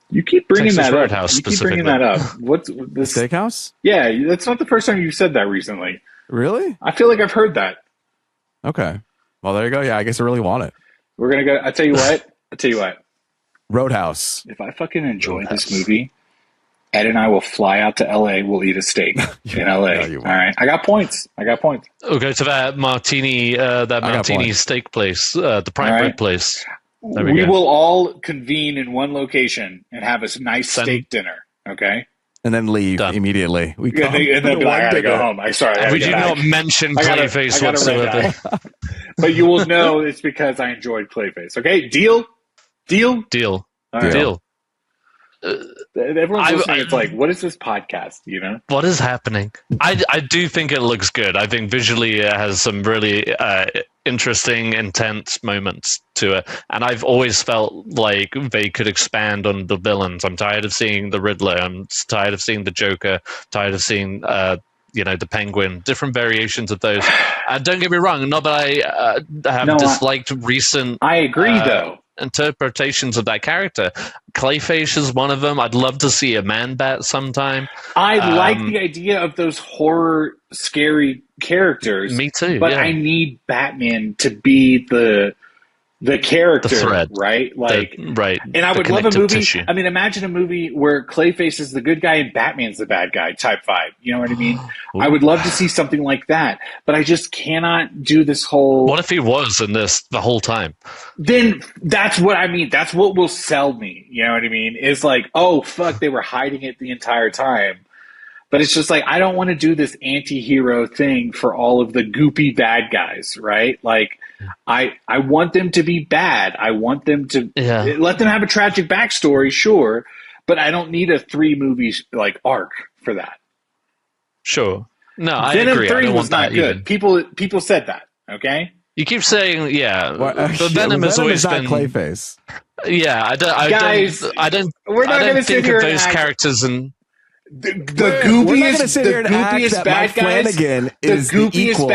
B: You keep bringing
C: Texas
B: that up.
C: Roadhouse
B: You keep bringing that up. What's this?
A: Steakhouse?
B: Yeah, that's not the first time you've said that recently.
A: Really?
B: I feel like I've heard that.
A: Okay. Well, there you go. Yeah, I guess I really want it.
B: We're gonna go. I tell you what.
A: Roadhouse.
B: If I fucking enjoy this movie, Ed and I will fly out to LA. We'll eat a steak in LA.
A: No, you
B: All
A: won't.
B: right. I got points.
C: We'll go to that martini
A: points.
C: steak place, the prime
B: All
C: rib
B: right.
C: place. There
B: We
C: go.
B: will all convene in one location and have a nice steak dinner. Okay.
A: And then leave
C: Done.
A: immediately. We
B: And then be like, I gotta go home. I gotta
C: We do
B: get back.
C: not mention
B: I gotta-
C: Clayface
B: I gotta red
C: whatsoever.
B: But you will know it's because I enjoyed Clayface. Okay. Deal.
C: Deal.
B: All right.
C: Deal.
B: Everyone's listening. It's like, what is this podcast? You know.
C: What is happening? I do think it looks good. I think visually it has some really interesting, intense moments to it. And I've always felt like they could expand on the villains. I'm tired of seeing the Riddler. I'm tired of seeing the Joker. Tired of seeing the Penguin. Different variations of those. Don't get me wrong. Not that I have disliked recent.
B: I agree, though.
C: Interpretations of that character. Clayface is one of them. I'd love to see a Man-Bat sometime.
B: I like the idea of those horror, scary characters.
C: Me too.
B: But
C: yeah.
B: I need Batman to be the character,
C: The thread.
B: right? Like,
C: right.
B: and I
C: The
B: would love a
C: connective
B: movie.
C: tissue.
B: I mean, imagine a movie where Clayface is the good guy and Batman's the bad guy type vibe. You know what I mean? I would love to see something like that, but I just cannot do this whole.
C: What if he was in this the whole time?
B: Then that's what I mean. That's what will sell me. You know what I mean? It's like, oh, fuck, they were hiding it the entire time. But it's just like, I don't want to do this anti-hero thing for all of the goopy bad guys, right? Like, I want them to be bad. I want them to let them have a tragic backstory, sure, but I don't need a 3 movies like arc for that.
C: Sure. No, I
B: Venom
C: agree. I
B: 3
C: don't
B: was
C: want
B: not
C: that
B: good.
C: even.
B: People said that, okay?
C: You keep saying, but Venom has
A: Venom
C: always
A: is not
C: been
A: Clayface.
C: Yeah, I
B: Guys,
C: don't
B: we're not going to sit
C: think
B: here
C: of
B: and
C: those
B: act-
C: characters and
B: The
A: We're not going to
B: goopiest,
A: sit here and act that Mike Flanagan is the equal.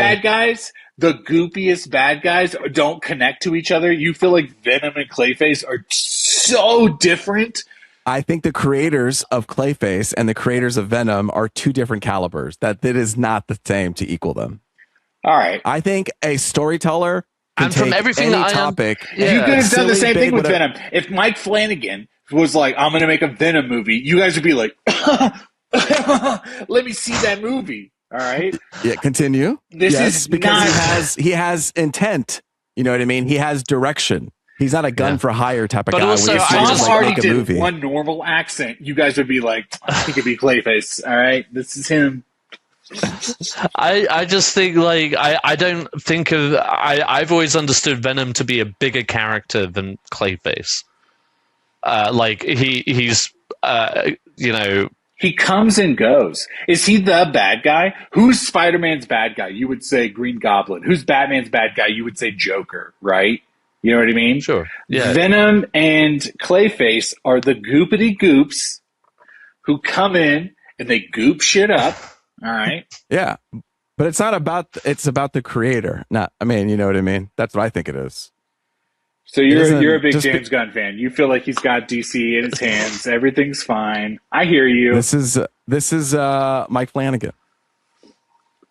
B: The goopiest bad guys don't connect to each other. You feel like Venom and Clayface are so different.
A: I think the creators of Clayface and the creators of Venom are 2 different calibers. That it is not the same to equal them.
B: All right.
A: I think a storyteller can
C: And from
A: take
C: everything
A: any
C: that I am-
A: topic.
C: Yeah.
B: You could have done the
A: silly,
B: same
A: big,
B: thing with
A: whatever.
B: Venom. If Mike Flanagan was like, I'm going to make a Venom movie, you guys would be like, let me see that movie. All right.
A: Yeah, continue.
B: This
A: yes,
B: is
A: because he has intent. You know what I mean? He has direction. He's not a gun for hire type of
C: But
A: guy.
C: also,
A: where you
C: I
A: see
B: Tom
A: him,
C: just-
A: like,
B: Hardy
A: make a
B: did
A: movie.
B: one normal accent. You guys would be like, he could be Clayface. All right. This is him.
C: I just think like I don't think of I've always understood Venom to be a bigger character than Clayface. Like he's
B: he comes and goes. Is he the bad guy? Who's Spider-Man's bad guy? You would say Green Goblin. Who's Batman's bad guy? You would say Joker, right? You know what I mean?
C: Sure. Yeah.
B: Venom and Clayface are the goopity goops who come in and they goop shit up. All right.
A: Yeah. But it's about the creator. You know what I mean? That's what I think it is.
B: So you're a big James Gunn fan. You feel like he's got DC in his hands. Everything's fine. I hear you.
A: This is Mike Flanagan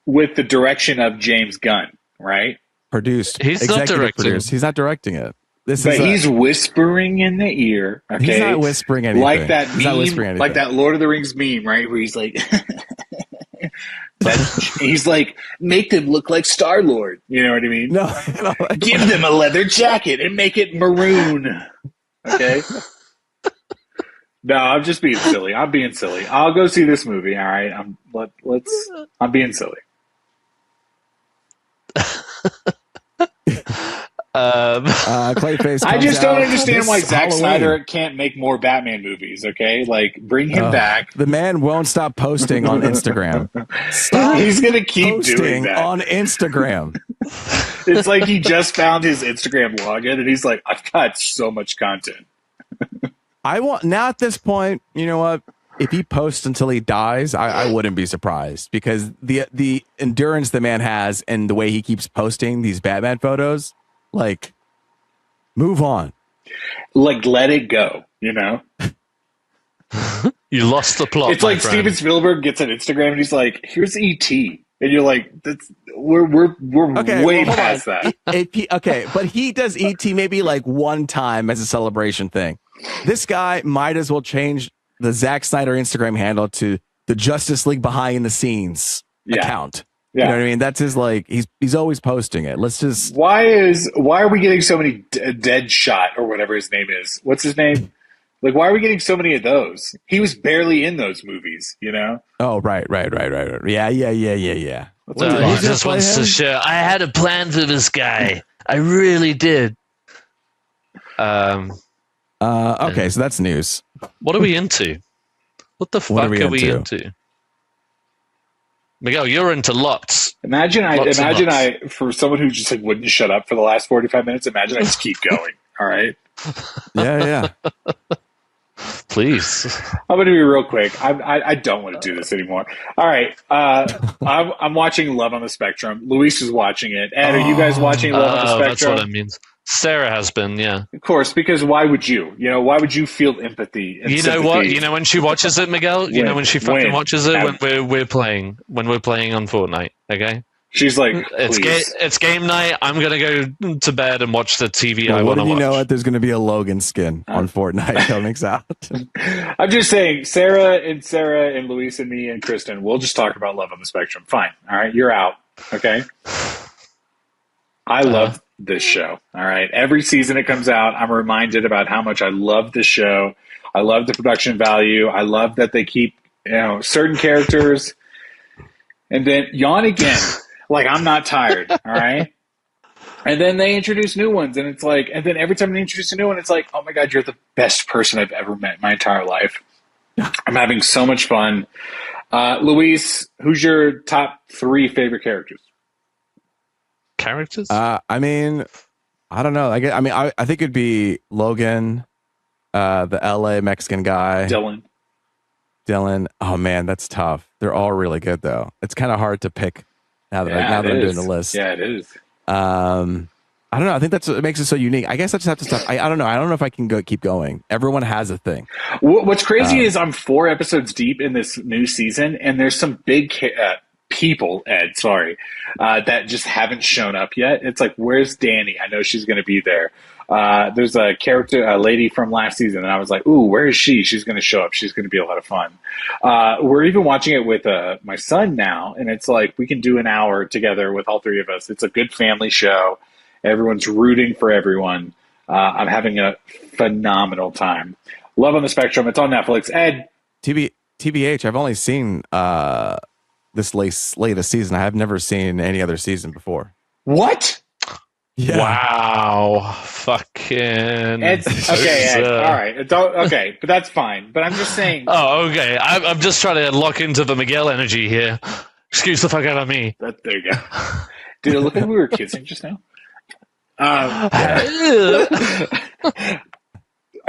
B: with the direction of James Gunn, right?
A: Produced.
C: He's not directing.
A: Produced. He's not directing it.
B: He's whispering in the ear. Okay,
A: he's not whispering anything.
B: Like that meme, like that Lord of the Rings meme, right? Where he's like, he's like, make them look like Star-Lord. You know what I mean?
A: No,
B: give them a leather jacket and make it maroon. Okay. No, I'm just being silly. I'm being silly. I'll go see this movie. All right. I'm being silly.
A: Clayface.
B: I just don't understand why Zack
A: Halloween.
B: Snyder can't make more Batman movies. Okay, like bring him back.
A: The man won't stop posting on Instagram.
B: He's gonna keep doing that
A: on Instagram.
B: It's like he just found his Instagram login and he's like, I've got so much content.
A: Now at this point, you know what? If he posts until he dies, I wouldn't be surprised, because the endurance the man has and the way he keeps posting these Batman photos, like, move on.
B: Like, let it go, you know?
C: You lost the plot.
B: It's like Steven Spielberg gets on Instagram and he's like, here's E.T. And you're like, we're way past that.
A: But he does E.T. maybe like one time as a celebration thing. This guy might as well change the Zack Snyder Instagram handle to the Justice League behind the scenes account. Yeah. You know what I mean? That's his, like, he's always posting it. Let's just.
B: Why are we getting so many Deadshot or whatever his name is? What's his name? Like, why are we getting so many of those? He was barely in those movies, you know?
A: Oh, right. Yeah.
C: He just wants to show, I had a plan for this guy. I really did.
A: Okay, so that's news.
C: What are we into? What the fuck are we into? Miguel, you're into lots.
B: Imagine I, for someone who just like wouldn't shut up for the last 45 minutes, imagine I just keep going. All right.
A: Yeah.
C: Please.
B: I'm going to be real quick. I don't want to do this anymore. All right. I'm watching Love on the Spectrum. Luis is watching it. Ed, are you guys watching Love on the Spectrum?
C: That's what it means. Sarah has been, yeah.
B: Of course, because why would you? You know, why would you feel empathy and
C: sympathy? What? You know when she watches it, Miguel? You know when she fucking watches it? When we're playing on Fortnite, okay?
B: She's like, please.
C: It's game night. I'm going to go to bed and watch the TV I want to watch.
A: You know what? There's going to be a Logan skin on Fortnite coming out.
B: I'm just saying, Sarah and Luis and me and Kristen, we'll just talk about Love on the Spectrum. Fine. All right. You're out. Okay. I love this show. All right. Every season it comes out, I'm reminded about how much I love this show. I love the production value. I love that they keep, certain characters. And then yawn again. Like, I'm not tired. All right. And then they introduce new ones. And it's like, and then every time they introduce a new one, it's like, oh my God, you're the best person I've ever met in my entire life. I'm having so much fun. Luis, who's your top 3 favorite characters?
A: I mean, I don't know. I think it'd be Logan, the LA Mexican guy, Dylan. Oh man, that's tough. They're all really good though. It's kind of hard to pick now that I'm doing the list.
B: Yeah, it is.
A: I don't know. I think that's what makes it so unique. I guess I just have to stop. I don't know. I don't know if I can keep going. Everyone has a thing.
B: What's crazy is I'm 4 episodes deep in this new season, and there's some big people, Ed, that just haven't shown up yet. It's like, where's Danny? I know she's going to be there. There's a character, a lady from last season, and I was like, ooh, where is she? She's going to show up. She's going to be a lot of fun. We're even watching it with my son now, and it's like we can do an hour together with all 3 of us. It's a good family show. Everyone's rooting for everyone. I'm having a phenomenal time. Love on the Spectrum. It's on Netflix. Ed.
A: TBH, I've only seen this latest season. I have never seen any other season before.
B: What?
A: Yeah.
C: Wow. Fucking.
B: It's okay, Ed. All right. Okay, but that's fine. But I'm just saying.
C: Oh, okay. I'm just trying to lock into the Miguel energy here. Excuse the fuck out of me.
B: There you go. Did it look like we were kissing just now? Are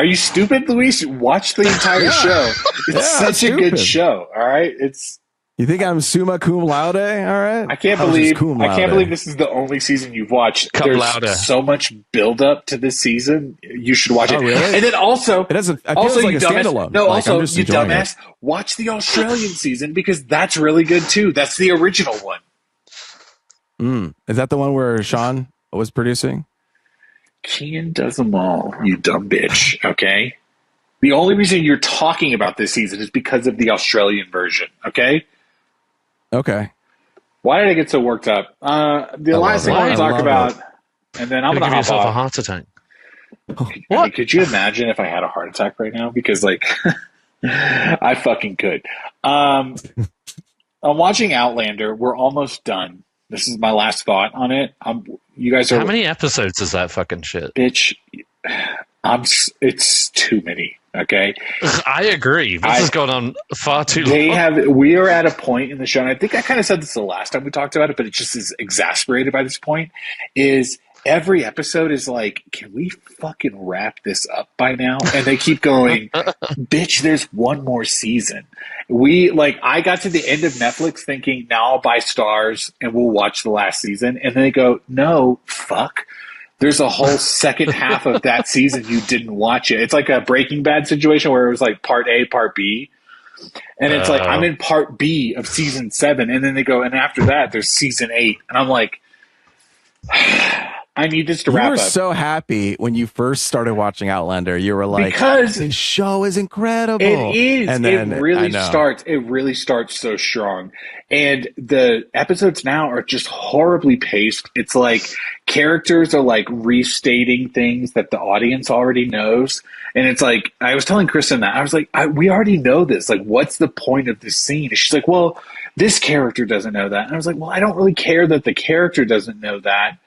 B: you stupid, Luis? Watch the entire show. It's such a good show. All right.
A: You think I'm summa cum laude? All right.
B: I can't believe this is the only season you've watched. There's so much build up to this season. You should watch it.
A: Really?
B: And then also,
A: it feels like a standalone.
B: No, also, you dumbass, watch the Australian season because that's really good too. That's the original one.
A: Is that the one where Sean was producing?
B: Kian does them all, you dumb bitch. Okay. The only reason you're talking about this season is because of the Australian version. Okay.
A: Okay.
B: Why did I get so worked up? The last thing I want to talk about, and then I'm going to hop
C: yourself
B: off.
C: a heart attack.
B: I mean, could you imagine if I had a heart attack right now? Because like, I fucking could. I'm watching Outlander. We're almost done. This is my last thought on it. You guys are.
C: How many episodes is that fucking shit?
B: Bitch, it's too many. Okay.
C: I agree. This has gone on far too long.
B: We are at a point in the show, and I think I kind of said this the last time we talked about it, but it just is exasperated by this point, is every episode is like, can we fucking wrap this up by now? And they keep going, bitch, there's one more season. I got to the end of Netflix thinking, now I'll buy Stars and we'll watch the last season. And then they go, no, fuck. There's a whole second half of that season you didn't watch it. It's like a Breaking Bad situation where it was like part A, part B. And it's like, I'm in part B of season 7. And then they go, and after that, there's season 8. And I'm like, I need this to wrap up.
A: You were so happy when you first started watching Outlander. You were like, because this show is incredible.
B: It is. And then it really starts so strong. And the episodes now are just horribly paced. It's like characters are like restating things that the audience already knows. And it's like, I was telling Kristen that. I was like, we already know this. Like, what's the point of this scene? And she's like, well, this character doesn't know that. And I was like, well, I don't really care that the character doesn't know that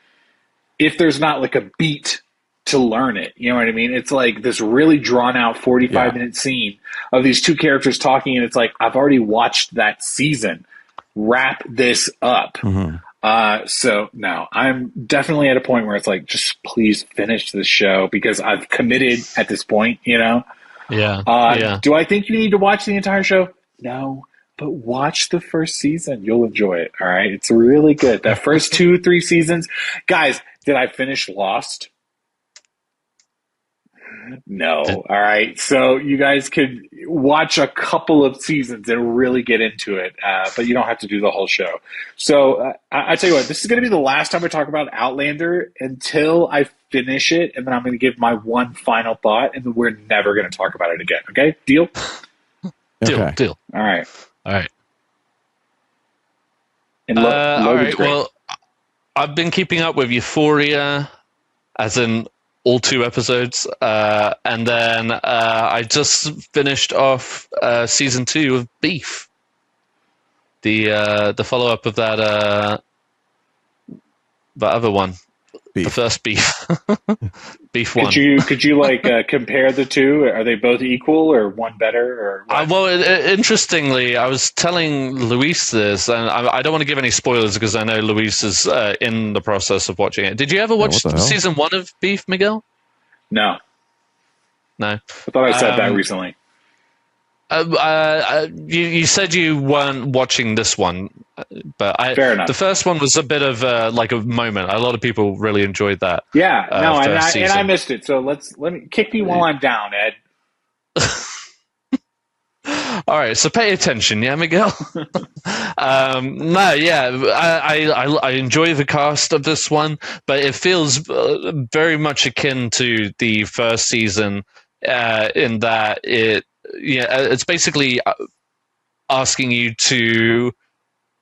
B: if there's not like a beat to learn it. You know what I mean? It's like this really drawn out 45-minute scene of these two characters talking, and it's like, I've already watched that season. Wrap this up. So no, I'm definitely at a point where it's like, just please finish this show because I've committed at this point, you know?
C: Yeah.
B: Do I think you need to watch the entire show? No. But watch the first season. You'll enjoy it. All right. It's really good. That first 2-3 seasons. Guys, did I finish Lost? No. All right. So you guys could watch a couple of seasons and really get into it. But you don't have to do the whole show. So I tell you what, this is going to be the last time I talk about Outlander until I finish it. And then I'm going to give my one final thought and then we're never going to talk about it again. Okay. Deal?
C: Deal.
B: All right.
C: And all right. Well, I've been keeping up with Euphoria, as in all 2 episodes, and then I just finished off season 2 of Beef, the follow up of that other one. The first Beef. Beef one.
B: Could you like compare the two? Are they both equal or one better? Or
C: well, interestingly, I was telling Luis this, and I don't want to give any spoilers because I know Luis is in the process of watching it. Did you ever watch season 1 of Beef, Miguel?
B: No.
C: I
B: thought I said that recently.
C: You said you weren't watching this one, but
B: fair enough.
C: The first one was a bit of like a moment. A lot of people really enjoyed that.
B: Yeah, no, and I missed it. So let me kick me while I'm down, Ed.
C: All right, so pay attention, yeah, Miguel. No, yeah, I enjoy the cast of this one, but it feels very much akin to the first season in that it's basically asking you to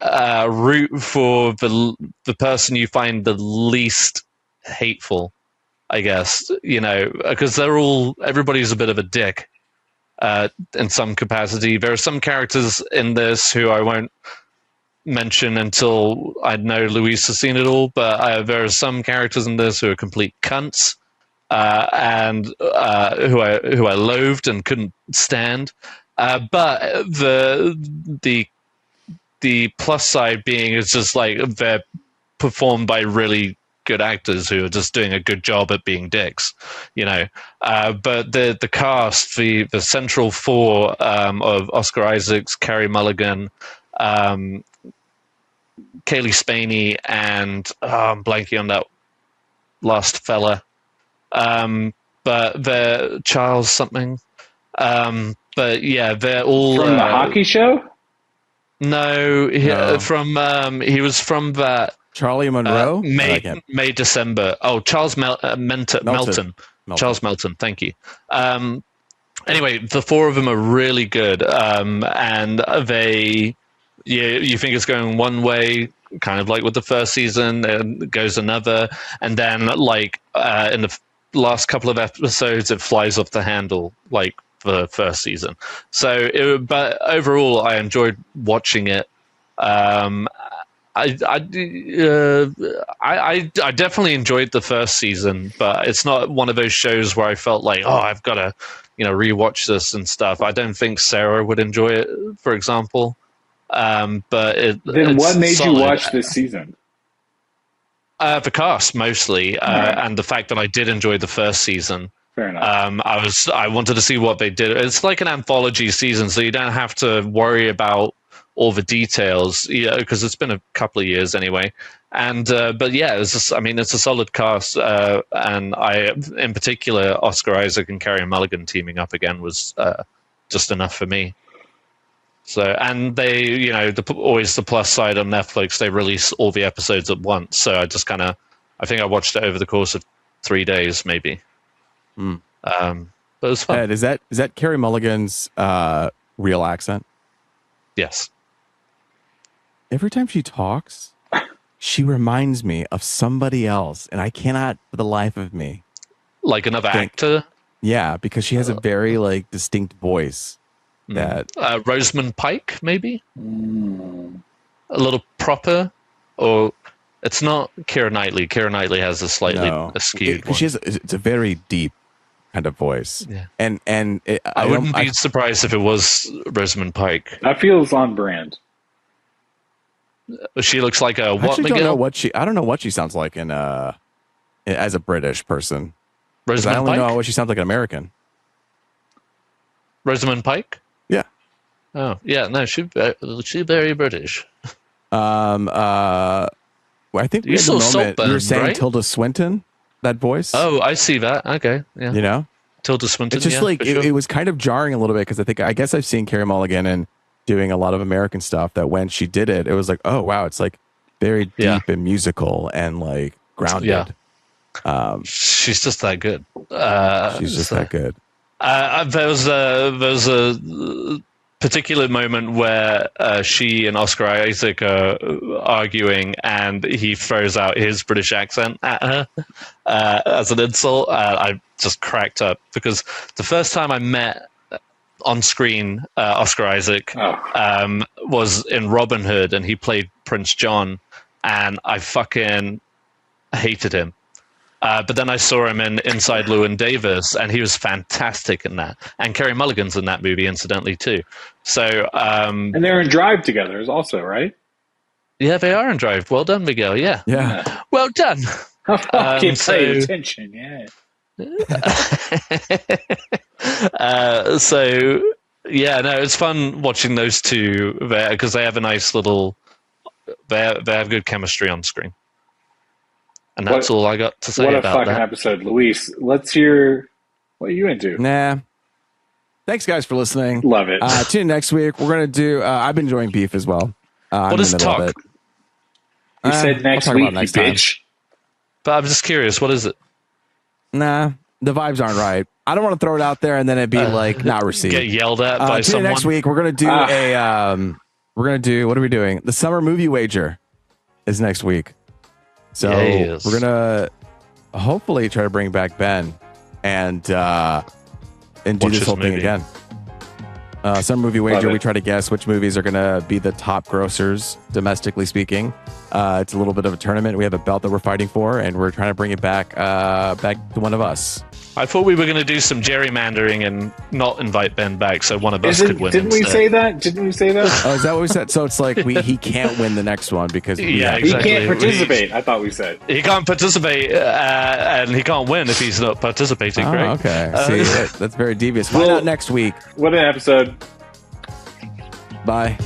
C: root for the person you find the least hateful, I guess, because everybody's a bit of a dick in some capacity. There are some characters in this who I won't mention until I know Luis has seen it all, but there are some characters in this who are complete cunts, and who I loathed and couldn't stand. But the plus side being is just like they're performed by really good actors who are just doing a good job at being dicks, you know. But the cast, the central four of Oscar Isaacs, Carey Mulligan, Kaylee Spaney, and I'm blanking on that last fella. But they're Charles something. But yeah, they're all
B: from the hockey show.
C: No, he was from that
A: Charlie Monroe?
C: May December. Oh, Charles Melton. Charles Melton. Thank you. Anyway, the four of them are really good, and you think it's going one way, kind of like with the first season, and it goes another, and then like in the last couple of episodes, it flies off the handle like the first season. But overall, I enjoyed watching it. I definitely enjoyed the first season, but it's not one of those shows where I felt like, oh, I've got to, rewatch this and stuff. I don't think Sarah would enjoy it, for example. Then
B: what made you watch this season?
C: The cast mostly, and the fact that I did enjoy the first season.
B: Fair enough.
C: I wanted to see what they did. It's like an anthology season, so you don't have to worry about all the details, because it's been a couple of years anyway. And but yeah, it's a solid cast, and in particular, Oscar Isaac and Carey Mulligan teaming up again was just enough for me. So, and they, always the plus side on Netflix, they release all the episodes at once. So I just I think I watched it over the course of 3 days, maybe. But it was fun.
A: Ed, is that Carey Mulligan's real accent?
C: Yes.
A: Every time she talks, she reminds me of somebody else, and I cannot, for the life of me,
C: like another actor.
A: Yeah, because she has a very distinct voice. That
C: Rosamund Pike, maybe a little proper, or it's not Keira Knightley. Keira Knightley has a slightly skewed one.
A: It's a very deep kind of voice.
C: Yeah,
A: and
C: I wouldn't be surprised if it was Rosamund Pike.
B: That feels on brand.
C: She looks like a what?
A: I don't know what she sounds like in as a British person.
C: Rosamund
A: I only
C: Pike?
A: know what she sounds like an American.
C: Rosamund Pike?
A: Yeah.
C: Oh, yeah. No, she's very British.
A: I think we
C: saw
A: had the moment
C: Saltburn,
A: you were saying,
C: right?
A: Tilda Swinton, that voice.
C: Oh, I see that. Okay, yeah. Tilda Swinton.
A: It's just it was kind of jarring a little bit, because I guess I've seen Carey Mulligan and doing a lot of American stuff, that when she did it, it was like, oh wow, it's like very deep and musical and like grounded.
C: Yeah. She's just that good.
A: She's just that good.
C: There was a particular moment where she and Oscar Isaac are arguing, and he throws out his British accent at her as an insult. I just cracked up, because the first time I met on screen Oscar Isaac was in Robin Hood, and he played Prince John, and I fucking hated him. But then I saw him in Inside Llewyn Davis, and he was fantastic in that. And Carey Mulligan's in that movie, incidentally, too. So,
B: and they're in Drive together, also, right?
C: Yeah, they are in Drive. Well done, Miguel. Yeah. Well done.
B: I can't pay attention. Yeah.
C: So, yeah, no, it's fun watching those two there, because they have a nice little. They have good chemistry on screen. And that's all I got to say about that.
B: What a fucking episode, Luis. Let's hear what are you into.
A: Nah. Thanks, guys, for listening.
B: Love it.
A: Tune in next week. We're going to do... I've been enjoying beef as well.
C: What is talk?
B: You said next week, you bitch.
C: But I'm just curious. What is it?
A: Nah. The vibes aren't right. I don't want to throw it out there and then it'd be not received.
C: Get yelled at by
A: tune in
C: someone.
A: Next week, we're going to do we're going to do... What are we doing? The Summer Movie Wager is next week. So we're gonna hopefully try to bring back Ben and do this whole thing again. Summer Movie Wager.
B: Love it.
A: We try to guess which movies are going to be the top grossers, domestically speaking. It's a little bit of a tournament. We have a belt that we're fighting for, and we're trying to bring it back to one of us.
C: I thought we were going to do some gerrymandering and not invite Ben back, so one of us could win.
B: Didn't we say that? Didn't we say that?
A: Oh, is that what we said? So it's like he can't win the next one because
C: Yeah,
B: He
C: exactly.
B: can't participate. I thought we said.
C: He can't participate, and he can't win if he's not participating.
A: Oh,
C: Right?
A: okay. See, that's very devious. Find out next week.
B: What an episode.
A: Bye.